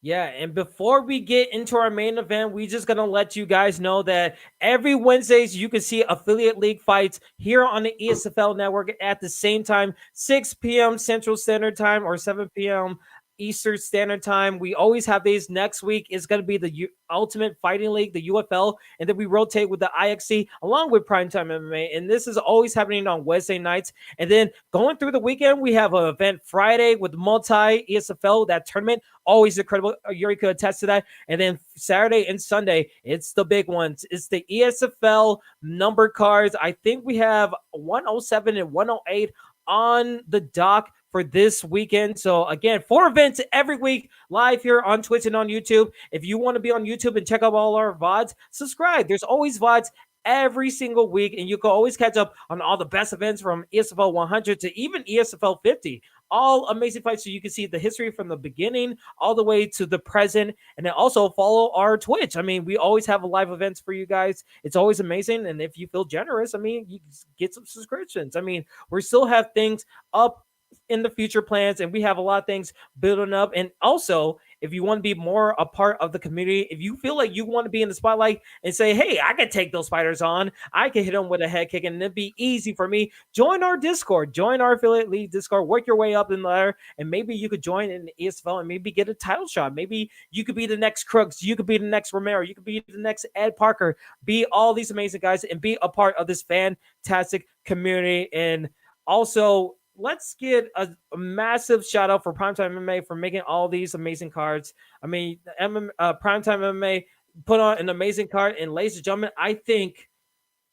[SPEAKER 1] Yeah, and before we get into our main event, we just gonna let you guys know that every Wednesdays you can see affiliate league fights here on the ESFL network at the same time, 6 p.m. Central Standard Time or 7 p.m. Eastern Standard Time. We always have these. Next week is going to be the Ultimate Fighting League, the UFL, and then we rotate with the IXC along with Primetime MMA. And this is always happening on Wednesday nights. And then going through the weekend, we have an event Friday with multi ESFL, that tournament. Always incredible. Yuri could attest to that. And then Saturday and Sunday, it's the big ones. It's the ESFL number cards. I think we have 107 and 108 on the dock for this weekend. So again, 4 events every week live here on Twitch and on YouTube. If you want to be on YouTube and check out all our VODs, subscribe. There's always VODs every single week, and you can always catch up on all the best events from ESFL 100 to even ESFL 50. All amazing fights, so you can see the history from the beginning all the way to the present, and then also follow our Twitch. I mean, we always have live events for you guys. It's always amazing, and if you feel generous, I mean, you get some subscriptions. I mean, we still have things up in the future plans, and we have a lot of things building up. And also, if you want to be more a part of the community, if you feel like you want to be in the spotlight and say, hey, I can take those fighters on, I can hit them with a head kick and it'd be easy for me, join our Discord, join our affiliate league Discord, work your way up in there, and maybe you could join in the ESFL and maybe get a title shot. Maybe you could be the next Crooks, you could be the next Romero, you could be the next Ed Parker, be all these amazing guys and be a part of this fantastic community. And also, let's get a massive shout out for Primetime MMA for making all these amazing cards. I mean, Primetime MMA put on an amazing card. And ladies and gentlemen, I think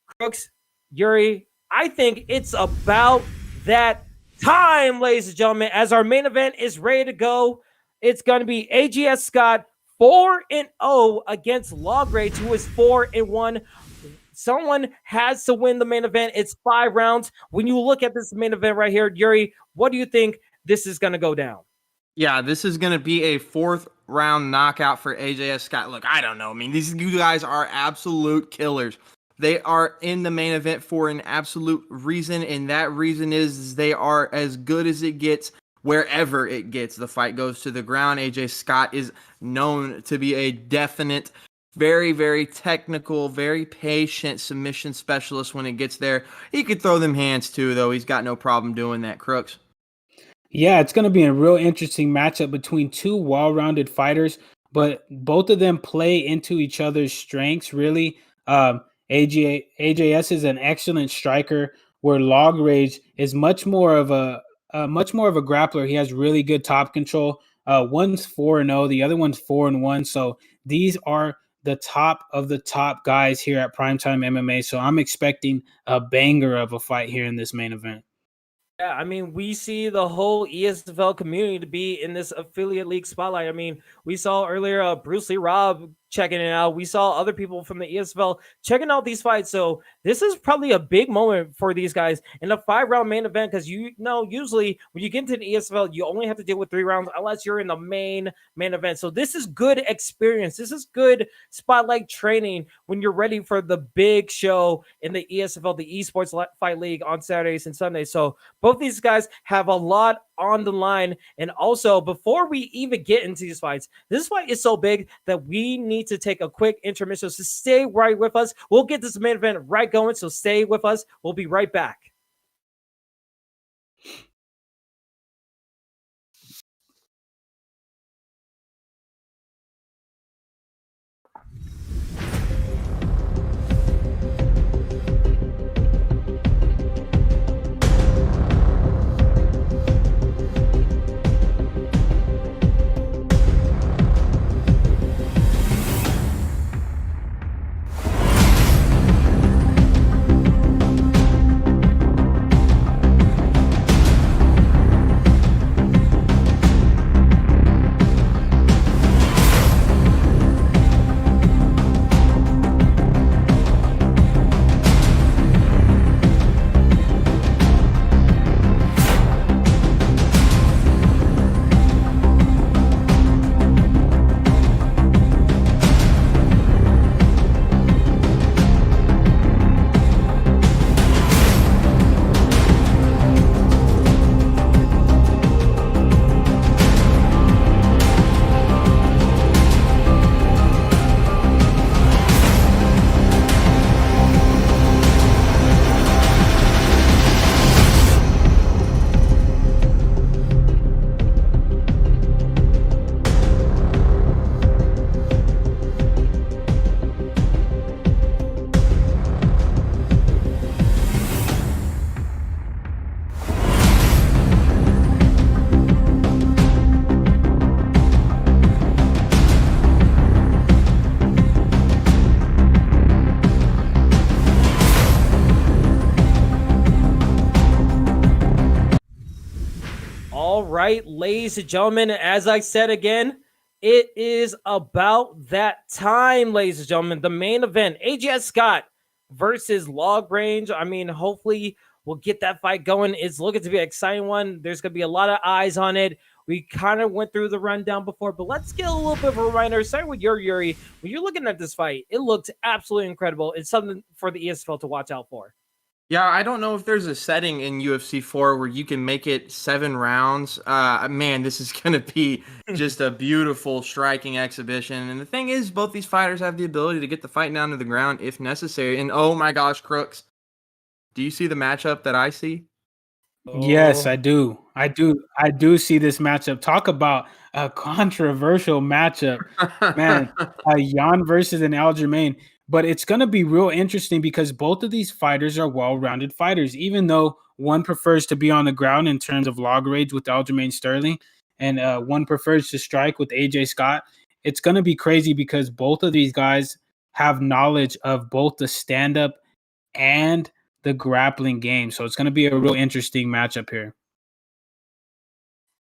[SPEAKER 1] Crooks, Yuri, I think it's about that time, ladies and gentlemen, as our main event is ready to go. It's going to be AJS Scott 4-0 against Lograde, who is 4-1. Someone has to win the main event. It's 5 rounds. When you look at this main event right here, Yuri, what do you think this is going to go down?
[SPEAKER 3] Yeah, this is going to be a 4th round knockout for AJS Scott. Look, I don't know. I mean, these guys are absolute killers. They are in the main event for an absolute reason, and that reason is they are as good as it gets wherever it gets. The fight goes to the ground. AJ Scott is known to be a definite, very, very technical, very patient submission specialist when it gets there. He could throw them hands too, though. He's got no problem doing that, Crooks.
[SPEAKER 2] Yeah, it's going to be a real interesting matchup between 2 well-rounded fighters, but both of them play into each other's strengths, really. AJS is an excellent striker, where Log Rage is much more of a grappler. He has really good top control. One's 4-0, the other one's 4-1. So these are the top of the top guys here at Primetime MMA. So I'm expecting a banger of a fight here in this main event.
[SPEAKER 1] Yeah, I mean, we see the whole ESFL community to be in this affiliate league spotlight. I mean, we saw earlier Bruce Lee Robb checking it out. We saw other people from the ESFL checking out these fights. So this is probably a big moment for these guys in a 5-round main event, because you know, usually when you get into the ESFL, you only have to deal with 3 rounds unless you're in the main event. So this is good experience. This is good spotlight training when you're ready for the big show in the ESFL, the Esports Fight League, on Saturdays and Sundays. So both these guys have a lot on the line. And also, before we even get into these fights, this fight is so big that we need to take a quick intermission. So stay right with us. We'll get this main event right going. So stay with us. We'll be right back. right, ladies and gentlemen, as I said again, it is about that time, ladies and gentlemen. The main event, AJS Scott versus Log Range. I mean, hopefully we'll get that fight going. It's looking to be an exciting one. There's going to be a lot of eyes on it. We kind of went through the rundown before, but let's get a little bit of a reminder. Starting with your Yuri, when you're looking at this fight, it looked absolutely incredible. It's something for the ESFL to watch out for.
[SPEAKER 3] Yeah, I don't know if there's a setting in UFC 4 where you can make it 7 rounds. Man, this is going to be just a beautiful striking exhibition. And the thing is, both these fighters have the ability to get the fight down to the ground if necessary. And oh my gosh, Crooks, do you see the matchup that I see?
[SPEAKER 2] Yes, I do. I do see this matchup. Talk about a controversial matchup, man. Jan versus an Aljamain. But it's going to be real interesting because both of these fighters are well-rounded fighters, even though one prefers to be on the ground in terms of log rage with Aljamain Sterling, and one prefers to strike with AJ Scott. It's going to be crazy because both of these guys have knowledge of both the stand-up and the grappling game. So it's going to be a real interesting matchup here.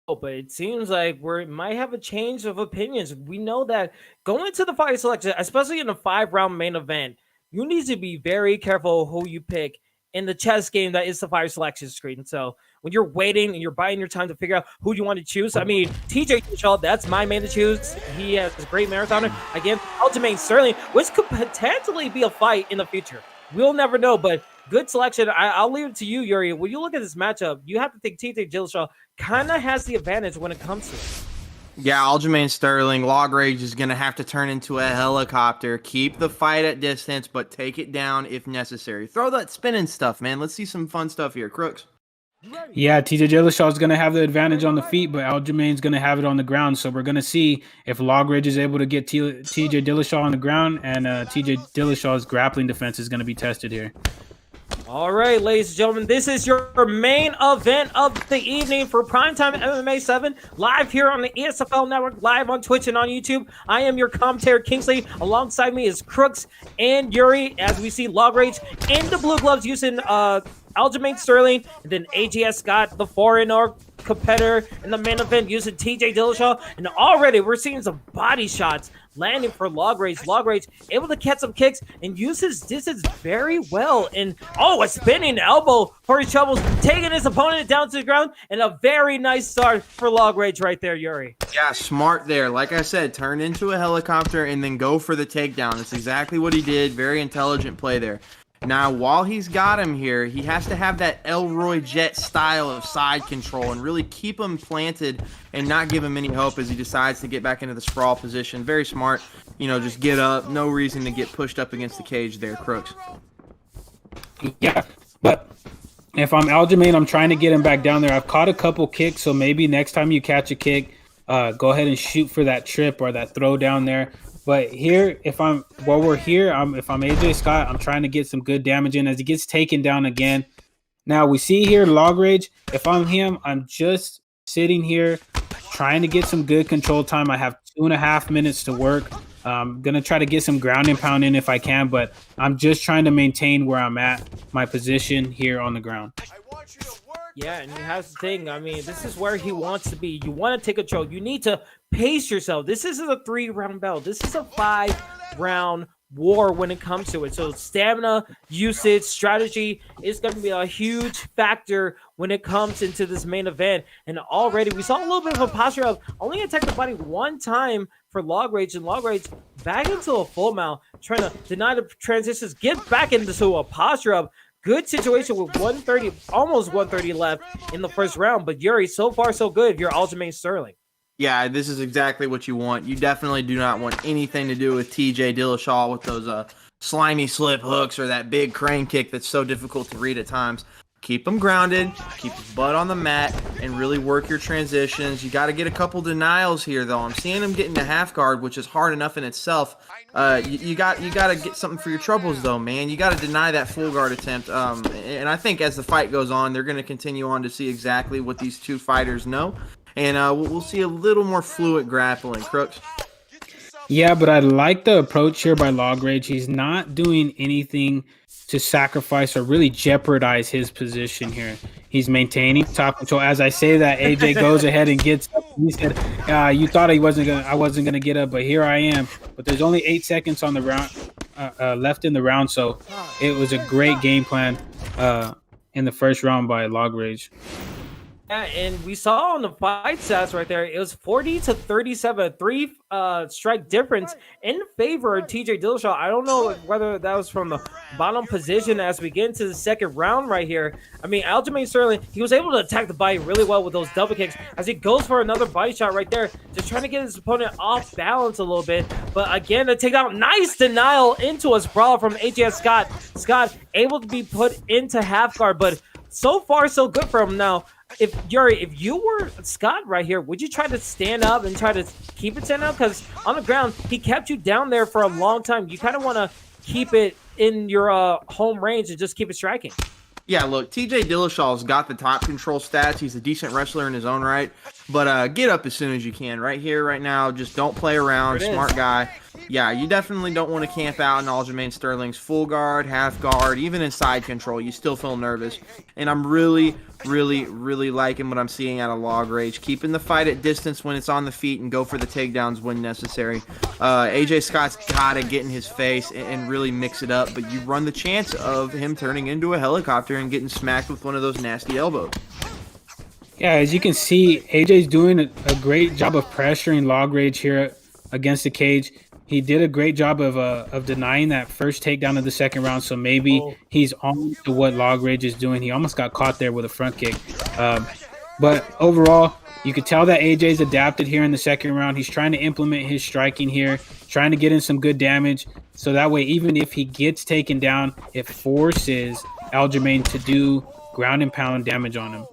[SPEAKER 1] But it seems like we might have a change of opinions. We know that going into the fight selection, especially in a 5-round main event, you need to be very careful who you pick in the chess game that is the fire selection screen. So when you're waiting and you're buying your time to figure out who you want to choose, I mean, TJ Dillashaw, that's my man to choose. He has a great marathoner against Aljamain Sterling, which could potentially be a fight in the future. We'll never know, but good selection. I'll leave it to you, Yuri. When you look at this matchup, you have to think TJ Dillashaw kind of has the advantage when it comes to it.
[SPEAKER 3] Yeah, Aljamain Sterling, log rage is going to have to turn into a helicopter. Keep the fight at distance, but take it down if necessary. Throw that spinning stuff, man. Let's see some fun stuff here. Crooks.
[SPEAKER 2] Yeah, TJ Dillashaw is going to have the advantage on the feet, but Aljamain's going to have it on the ground. So we're going to see if Log Rage is able to get TJ Dillashaw on the ground, and TJ Dillashaw's grappling defense is going to be tested here.
[SPEAKER 1] All right, ladies and gentlemen, this is your main event of the evening for Primetime MMA 7, live here on the ESFL Network, live on Twitch and on YouTube. I am your commentator, Kingsley. Alongside me is Crooks and Yuri, as we see Log Rage in the blue gloves using Aljamain Sterling, and then AJS Scott, the foreigner competitor in the main event, using TJ Dillashaw. And already we're seeing some body shots landing for Log Rage. Log Rage able to catch some kicks and use his distance very well. And a spinning elbow for his troubles, taking his opponent down to the ground, and a very nice start for Log Rage right there, Yuri.
[SPEAKER 3] Yeah, smart there. Like I said, turn into a helicopter and then go for the takedown. That's exactly what he did. Very intelligent play there. Now, while he's got him here, he has to have that Elroy Jet style of side control and really keep him planted and not give him any hope as he decides to get back into the sprawl position. Very smart. Just get up. No reason to get pushed up against the cage there, Crooks.
[SPEAKER 2] Yeah, but if I'm Aljamain, I'm trying to get him back down there. I've caught a couple kicks, so maybe next time you catch a kick, go ahead and shoot for that trip or that throw down there. But here, if I'm AJ Scott, I'm trying to get some good damage in as he gets taken down again. Now we see here Log Rage. If I'm him, I'm just sitting here trying to get some good control time. I have 2.5 minutes to work. I'm going to try to get some ground and pound in if I can, but I'm just trying to maintain where I'm at, my position here on the ground.
[SPEAKER 1] Yeah, and here's the thing. I mean, this is where he wants to be. You want to take control. You need to pace yourself. This isn't a 3-round battle. This is a 5-round war when it comes to it. So stamina, usage, strategy is going to be a huge factor when it comes into this main event. And already we saw a little bit of a posture of only attack the body one time for Log Rage, and Log Rage back into a full mount, trying to deny the transitions, get back into a posture of good situation with 130, almost 130 left in the first round. But Yuri, so far so good if you're Aljamain Sterling.
[SPEAKER 3] Yeah, this is exactly what you want. You definitely do not want anything to do with TJ Dillashaw with those slimy slip hooks or that big crane kick that's so difficult to read at times. Keep him grounded, keep his butt on the mat, and really work your transitions. You got to get a couple denials here, though. I'm seeing him getting to half guard, which is hard enough in itself. You got to get something for your troubles, though, man. You got to deny that full guard attempt. And I think as the fight goes on, they're going to continue on to see exactly what these two fighters know. And we'll see a little more fluid grappling. Crooks?
[SPEAKER 2] Yeah, but I like the approach here by Log Rage. He's not doing anything to sacrifice or really jeopardize his position here. He's maintaining top control. As I say that, AJ goes ahead and gets up. He said, "You thought I wasn't gonna get up, but here I am." But there's only 8 seconds on the round left in the round, so it was a great game plan in the first round by Log Rage.
[SPEAKER 1] Yeah, and we saw on the fight stats right there, it was 40-37, 3 strike difference in favor of TJ Dillashaw. I don't know whether that was from the bottom position as we get into the second round right here. I mean, Aljamain Sterling, he was able to attack the body really well with those double kicks as he goes for another body shot right there, just trying to get his opponent off balance a little bit. But again, a takedown, nice denial into a sprawl from AJS Scott. Scott able to be put into half guard, but so far so good for him. Now, if you were Scott right here, would you try to stand up and try to keep it stand up? Because on the ground, he kept you down there for a long time. You kind of want to keep it in your home range and just keep it striking.
[SPEAKER 3] Yeah, look, TJ Dillashaw's got the top control stats. He's a decent wrestler in his own right. But get up as soon as you can. Right here, right now. Just don't play around. Smart guy. Yeah, you definitely don't want to camp out in Aljamain Sterling's full guard, half guard, even in side control. You still feel nervous. And I'm really liking what I'm seeing out of Log Rage. Keeping the fight at distance when it's on the feet and go for the takedowns when necessary. AJ Scott's got to get in his face and really mix it up. But you run the chance of him turning into a helicopter and getting smacked with one of those nasty elbows.
[SPEAKER 2] Yeah, as you can see, AJ's doing a great job of pressuring Log Rage here against the cage. He did a great job of denying that first takedown of the second round, so maybe he's on to what Log Rage is doing. He almost got caught there with a front kick. But overall, you could tell that AJ's adapted here in the second round. He's trying to implement his striking here, trying to get in some good damage, so that way even if he gets taken down, it forces Aljamain to do ground and pound damage on him.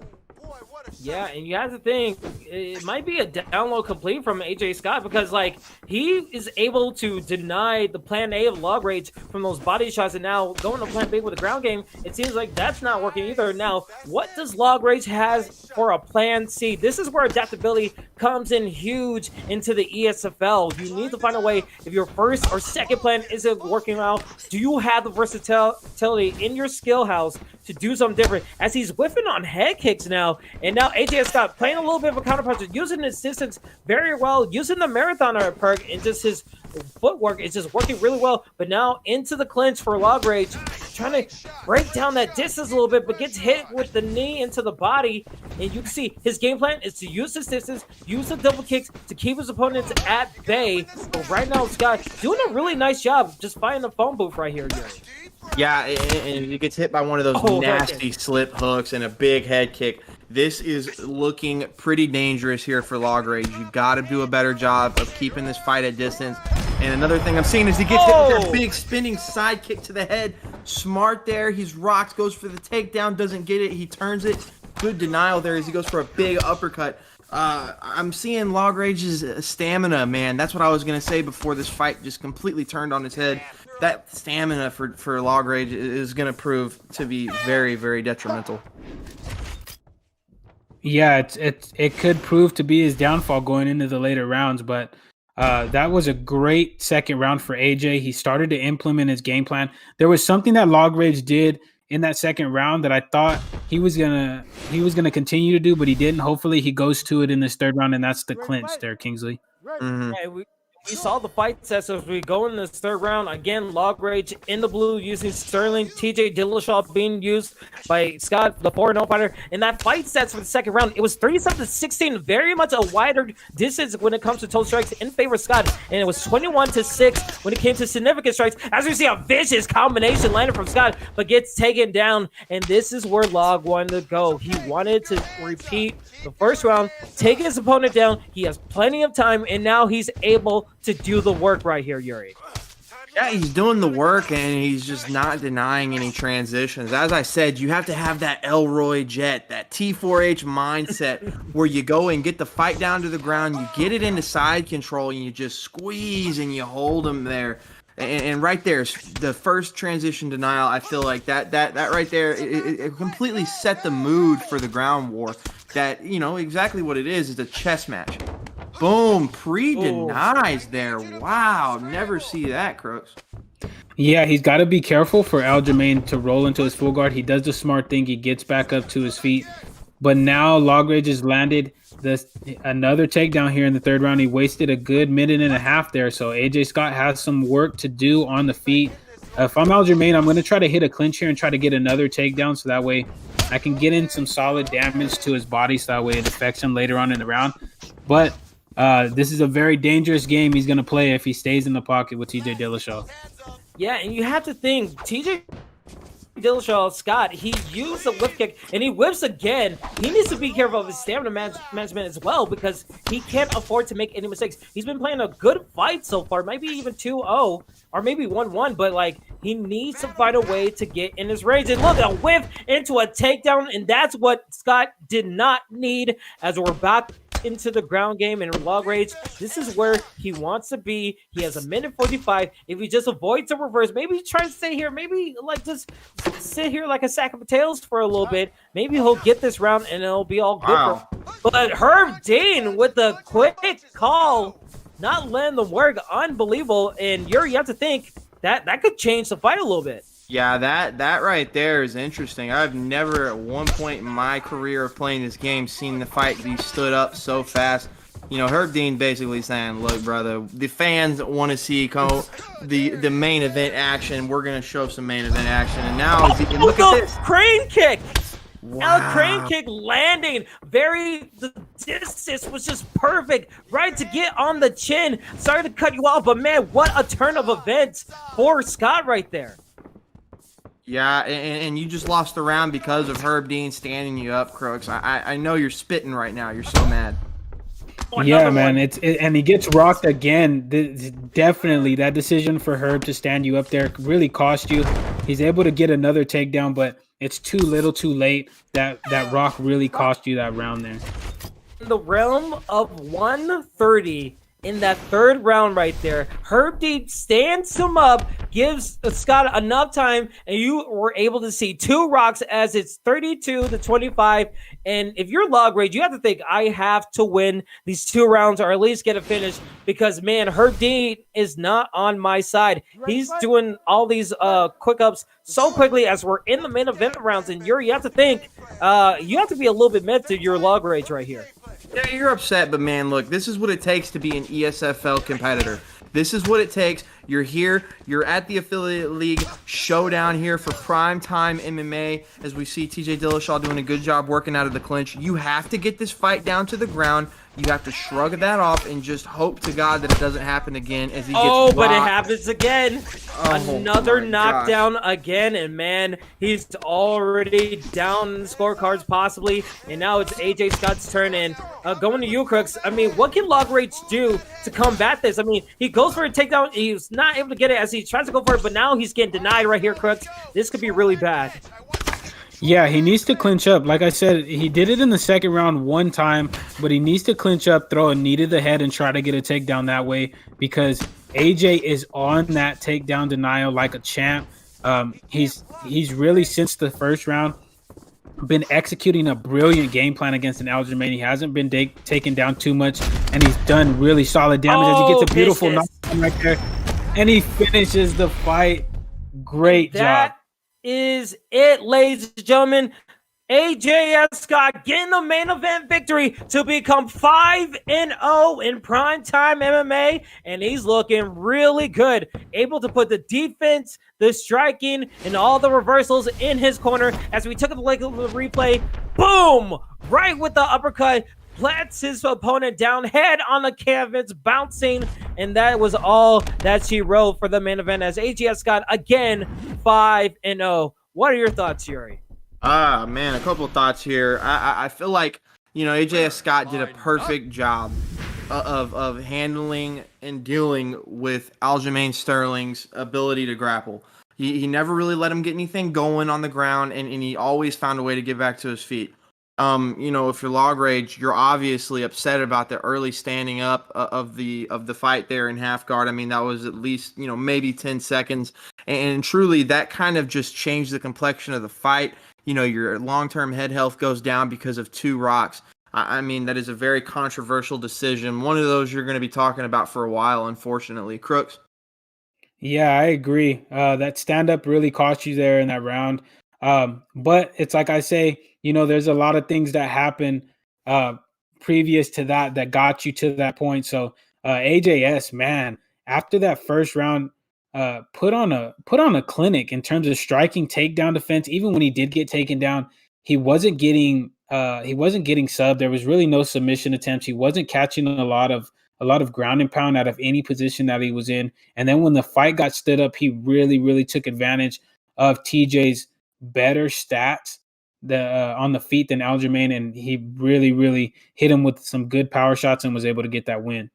[SPEAKER 1] Yeah, and you have to think it might be a download complete from AJ Scott because, like, he is able to deny the plan A of Log Rage from those body shots, and now going to plan B with a ground game, it seems like that's not working either. Now, what does Log Rage has for a plan C? This is where adaptability comes in huge into the ESFL. You need to find a way, if your first or second plan isn't working out, do you have the versatility in your skill house to do something different? As he's whiffing on head kicks now, and now AJ Scott playing a little bit of a counterpuncher, using his distance very well, using the marathoner perk, and just his footwork is just working really well. But now into the clinch for Log Rage, trying to break down that distance a little bit, but gets hit with the knee into the body. And you can see his game plan is to use his distance, use the double kicks to keep his opponents at bay. But right now, Scott doing a really nice job just finding the phone booth right here, Yuri.
[SPEAKER 3] Yeah, and he gets hit by one of those nasty slip hooks and a big head kick. This is looking pretty dangerous here for Log Rage. You got to do a better job of keeping this fight at distance. And another thing I'm seeing is he gets hit with that big spinning side kick to the head. Smart there. He's rocked, goes for the takedown, doesn't get it. He turns it. Good denial there as he goes for a big uppercut. I'm seeing Log Rage's stamina, man. That's what I was going to say before this fight just completely turned on its head. That stamina for Log Rage is going to prove to be very, very detrimental.
[SPEAKER 2] Yeah, it could prove to be his downfall going into the later rounds, but that was a great second round for AJ. He started to implement his game plan. There was something that Log Rage did in that second round that I thought he was gonna continue to do, but he didn't. Hopefully he goes to it in this third round, and that's the clinch there, Kingsley.
[SPEAKER 3] Mm-hmm.
[SPEAKER 1] Yeah, we saw the fight sets as we go in this third round. Again, Log Rage in the blue using Sterling, TJ Dillashaw being used by Scott, the 4-0 fighter. And that fight sets for the second round, it was 37-16, very much a wider distance when it comes to total strikes in favor of Scott. And it was 21-6 when it came to significant strikes. As we see a vicious combination landed from Scott, but gets taken down. And this is where Log wanted to go. He wanted to repeat the first round, take his opponent down. He has plenty of time, and now he's able to do the work right here, Yuri.
[SPEAKER 3] Yeah, he's doing the work, and he's just not denying any transitions. As I said, you have to have that Elroy Jet, that T4H mindset where you go and get the fight down to the ground, you get it into side control, and you just squeeze and you hold him there. And right there, the first transition denial, I feel like that right there, it completely set the mood for the ground war. That, you know, exactly what it is a chess match. Boom, pre-denies there. Wow, never see that, Crooks.
[SPEAKER 2] Yeah, he's got to be careful for Aljamain to roll into his full guard. He does the smart thing. He gets back up to his feet. But now Lograge has landed another takedown here in the third round. He wasted a good minute and a half there. So AJ Scott has some work to do on the feet. If I'm Aljamain, I'm going to try to hit a clinch here and try to get another takedown so that way I can get in some solid damage to his body so that way it affects him later on in the round. But this is a very dangerous game he's going to play if he stays in the pocket with TJ Dillashaw.
[SPEAKER 1] Yeah, and you have to think, TJ Dillashaw Scott, he used a whip kick and he whips again. He needs to be careful of his stamina management as well because he can't afford to make any mistakes. He's been playing a good fight so far, maybe even 2-0 or maybe 1-1, but like he needs to find a way to get in his range. And look, a whip into a takedown, and that's what Scott did not need as we're back into the ground game and log rage. This is where he wants to be. He has a minute 45. If he just avoids the reverse, maybe try to stay here, maybe like just sit here like a sack of potatoes for a little bit. Maybe he'll get this round and it'll be all good.
[SPEAKER 3] Wow.
[SPEAKER 1] But Herb Dean with the quick call, not letting them work, unbelievable. And you have to think that could change the fight a little bit.
[SPEAKER 3] Yeah, that right there is interesting. I've never at one point in my career of playing this game seen the fight be stood up so fast. You know, Herb Dean basically saying, look, brother, the fans want to see the main event action. We're going to show some main event action. And now, look at this.
[SPEAKER 1] Crane kick.
[SPEAKER 3] Wow.
[SPEAKER 1] Crane kick landing. The distance was just perfect. Right to get on the chin. Sorry to cut you off, but man, what a turn of events for Scott right there.
[SPEAKER 3] Yeah, and you just lost the round because of Herb Dean standing you up, Crooks. I know you're spitting right now. You're so mad.
[SPEAKER 2] Yeah, man. And he gets rocked again. Definitely, that decision for Herb to stand you up there really cost you. He's able to get another takedown, but it's too little, too late. That rock really cost you that round there.
[SPEAKER 1] In the realm of 130. In that third round right there, Herb Dean stands him up, gives Scott enough time, and you were able to see two rocks as it's 32-25. And if you're log rage, you have to think, I have to win these two rounds or at least get a finish because, man, Herb Dean is not on my side. He's doing all these quick ups so quickly as we're in the main event rounds. And you have to think, you have to be a little bit mad to your log rage right here.
[SPEAKER 3] Yeah, you're upset, but man, look, this is what it takes to be an ESFL competitor. This is what it takes. You're here. You're at the affiliate league showdown here for Primetime MMA as we see TJ Dillashaw doing a good job working out of the clinch. You have to get this fight down to the ground. You have to shrug that off and just hope to God that it doesn't happen again as he gets rocked.
[SPEAKER 1] But it happens again.
[SPEAKER 3] Oh,
[SPEAKER 1] Another
[SPEAKER 3] my
[SPEAKER 1] knockdown again, and man, he's already down in the scorecards possibly, and now it's AJ Scott's turn, and going to you, Crooks. I mean, what can Log Rage do to combat this? I mean, he goes for a takedown. He's not able to get it as he tries to go for it, but now he's getting denied right here, Crooks. This could be really bad.
[SPEAKER 2] Yeah, he needs to clinch up. Like I said, he did it in the second round one time, but he needs to clinch up, throw a knee to the head, and try to get a takedown that way because AJ is on that takedown denial like a champ. He's really, since the first round, been executing a brilliant game plan against an Aljamain. He hasn't been taken down too much, and he's done really solid damage as he gets a beautiful knockdown right there, and he finishes the fight. Great job.
[SPEAKER 1] Is it, ladies and gentlemen. AJS Scott getting the main event victory to become 5-0 in Primetime MMA, and he's looking really good. Able to put the defense, the striking, and all the reversals in his corner. As we took a look at the replay, boom! Right with the uppercut, plants his opponent down, head on the canvas, bouncing, and that was all that she wrote for the main event as AJS Scott again 5-0. What are your thoughts, Yuri?
[SPEAKER 3] Man, a couple of thoughts here. I feel like, AJS Scott did a perfect job of handling and dealing with Aljamain Sterling's ability to grapple. He never really let him get anything going on the ground, and he always found a way to get back to his feet. If you're log rage, you're obviously upset about the early standing up of the fight there in half guard. I mean, that was at least, maybe 10 seconds. And truly, that kind of just changed the complexion of the fight. Your long-term head health goes down because of two rocks. I mean, that is a very controversial decision. One of those you're going to be talking about for a while, unfortunately. Crooks?
[SPEAKER 2] Yeah, I agree. That stand up really cost you there in that round. But it's like I say, there's a lot of things that happen uh, previous to that that got you to that point. So AJS, man, after that first round, put on a clinic in terms of striking takedown defense. Even when he did get taken down, he wasn't getting subbed. There was really no submission attempts. He wasn't catching a lot of ground and pound out of any position that he was in. And then when the fight got stood up, he really, really took advantage of TJ's better stats on the feet than Aljamain, and he really, really hit him with some good power shots and was able to get that win.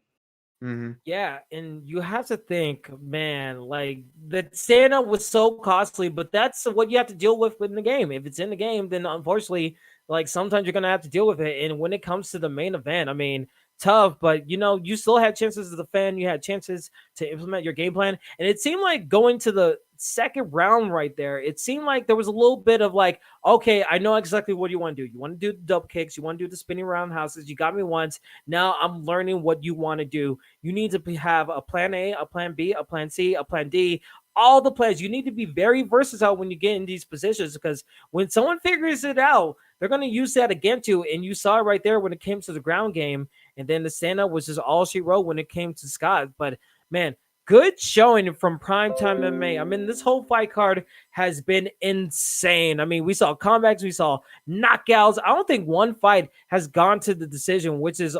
[SPEAKER 3] Mm-hmm.
[SPEAKER 1] Yeah, and you have to think, man, like the stand-up was so costly, but that's what you have to deal with in the game. If it's in the game, then unfortunately, like sometimes you're gonna have to deal with it. And when it comes to the main event, I mean, tough, but you still had chances to defend, you had chances to implement your game plan. And it seemed like going to the second round right there, it seemed like there was a little bit of like, okay, I know exactly what you want to do. You want to do the double kicks, you want to do the spinning roundhouses, you got me once. Now I'm learning what you want to do. You need to have a plan A, a plan B, a plan C, a plan D, all the plans. You need to be very versatile when you get in these positions because when someone figures it out, they're going to use that against you. And you saw it right there when it came to the ground game. And then the stand up was just all she wrote when it came to Scott. But man, good showing from Primetime MMA. I mean, this whole fight card has been insane. I mean, we saw comebacks, we saw knockouts. I don't think one fight has gone to the decision, which is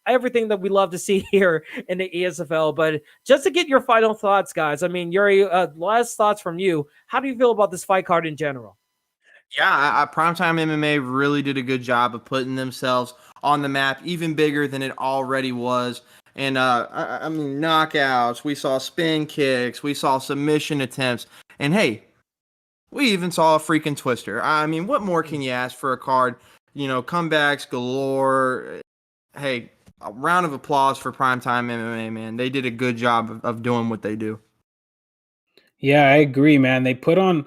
[SPEAKER 1] everything that we love to see here in the ESFL. But just to get your final thoughts, guys. I mean, Yuri, last thoughts from you. How do you feel about this fight card in general?
[SPEAKER 3] Yeah, Primetime MMA really did a good job of putting themselves on the map, even bigger than it already was. And I mean, knockouts. We saw spin kicks. We saw submission attempts. And hey, we even saw a freaking twister. I mean, what more can you ask for a card? Comebacks galore. Hey, a round of applause for Primetime MMA, man. They did a good job of doing what they do.
[SPEAKER 2] Yeah, I agree, man. They put on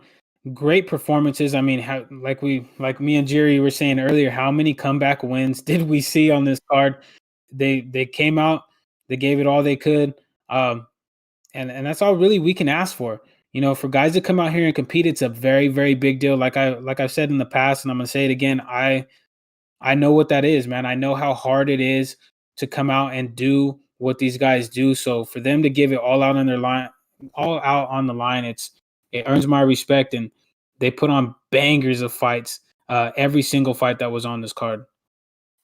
[SPEAKER 2] great performances. I mean, like me and Jerry were saying earlier, how many comeback wins did we see on this card? They came out, they gave it all they could. And that's all really we can ask for. For guys to come out here and compete, it's a very, very big deal. Like I've said in the past, and I'm gonna say it again. I know what that is, man. I know how hard it is to come out and do what these guys do. So for them to give it all out on their line, all out on the line, it earns my respect. And they put on bangers of fights. Every single fight that was on this card.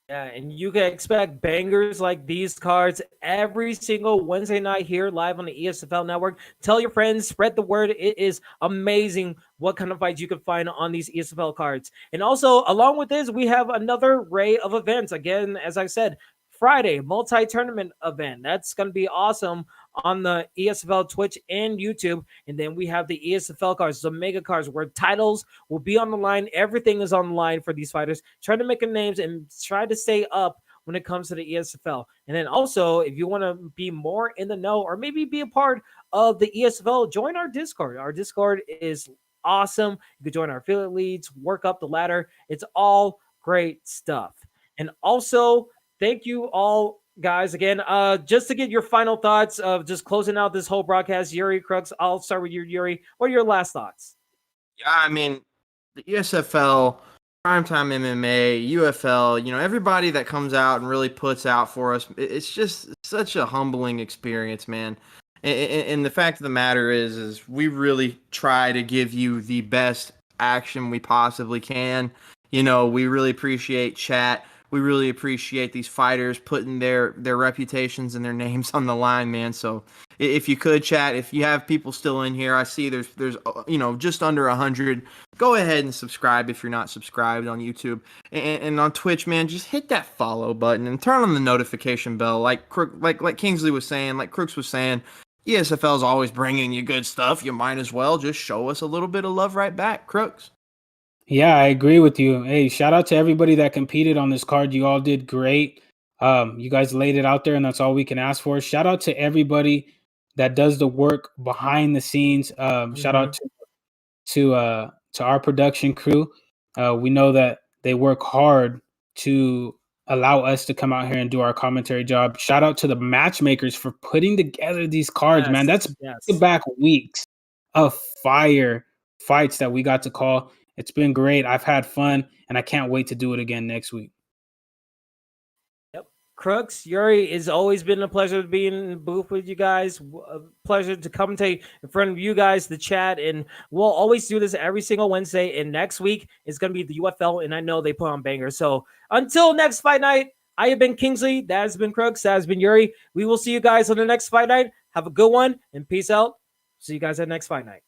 [SPEAKER 1] Yeah, and you can expect bangers like these cards every single Wednesday night here live on the ESFL network. Tell your friends, spread the word. It is amazing what kind of fights you can find on these ESFL cards. And also, along with this, we have another array of events. Again, as I said, Friday, multi-tournament event. That's going to be awesome on the ESFL Twitch and YouTube. And then we have the ESFL cards, the mega cards, where titles will be on the line. Everything is on the line for these fighters. Try to make their names and try to stay up when it comes to the ESFL. And then also, if you want to be more in the know or maybe be a part of the ESFL, join our Discord. Our Discord is awesome. You can join our affiliate leads, work up the ladder. It's all great stuff. And also, thank you all, guys. Again, just to get your final thoughts of just closing out this whole broadcast, Yuri Crooks, I'll start with you, Yuri. What are your last thoughts?
[SPEAKER 3] Yeah, I mean, the ESFL, Primetime MMA, UFL, everybody that comes out and really puts out for us, it's just such a humbling experience, man. And the fact of the matter is we really try to give you the best action we possibly can. We really appreciate chat. We really appreciate these fighters putting their reputations and their names on the line, man. So if you could chat, if you have people still in here, I see there's just under 100. Go ahead and subscribe if you're not subscribed on YouTube and on Twitch, man. Just hit that follow button and turn on the notification bell, like Kingsley was saying, like Crooks was saying. ESFL is always bringing you good stuff. You might as well just show us a little bit of love right back, Crooks.
[SPEAKER 2] Yeah, I agree with you. Hey, shout out to everybody that competed on this card. You all did great. You guys laid it out there, and that's all we can ask for. Shout out to everybody that does the work behind the scenes. Shout out to our production crew. We know that they work hard to allow us to come out here and do our commentary job. Shout out to the matchmakers for putting together these cards, man. That's back weeks of fire fights that we got to call. It's been great. I've had fun, and I can't wait to do it again next week.
[SPEAKER 1] Crooks, Yuri, it's always been a pleasure to be in the booth with you guys. A pleasure to commentate in front of you guys, the chat, and we'll always do this every single Wednesday. And next week is going to be the UFL, and I know they put on bangers. So until next fight night, I have been Kingsley. That has been Crooks. That has been Yuri. We will see you guys on the next fight night. Have a good one, and peace out. See you guys at next fight night.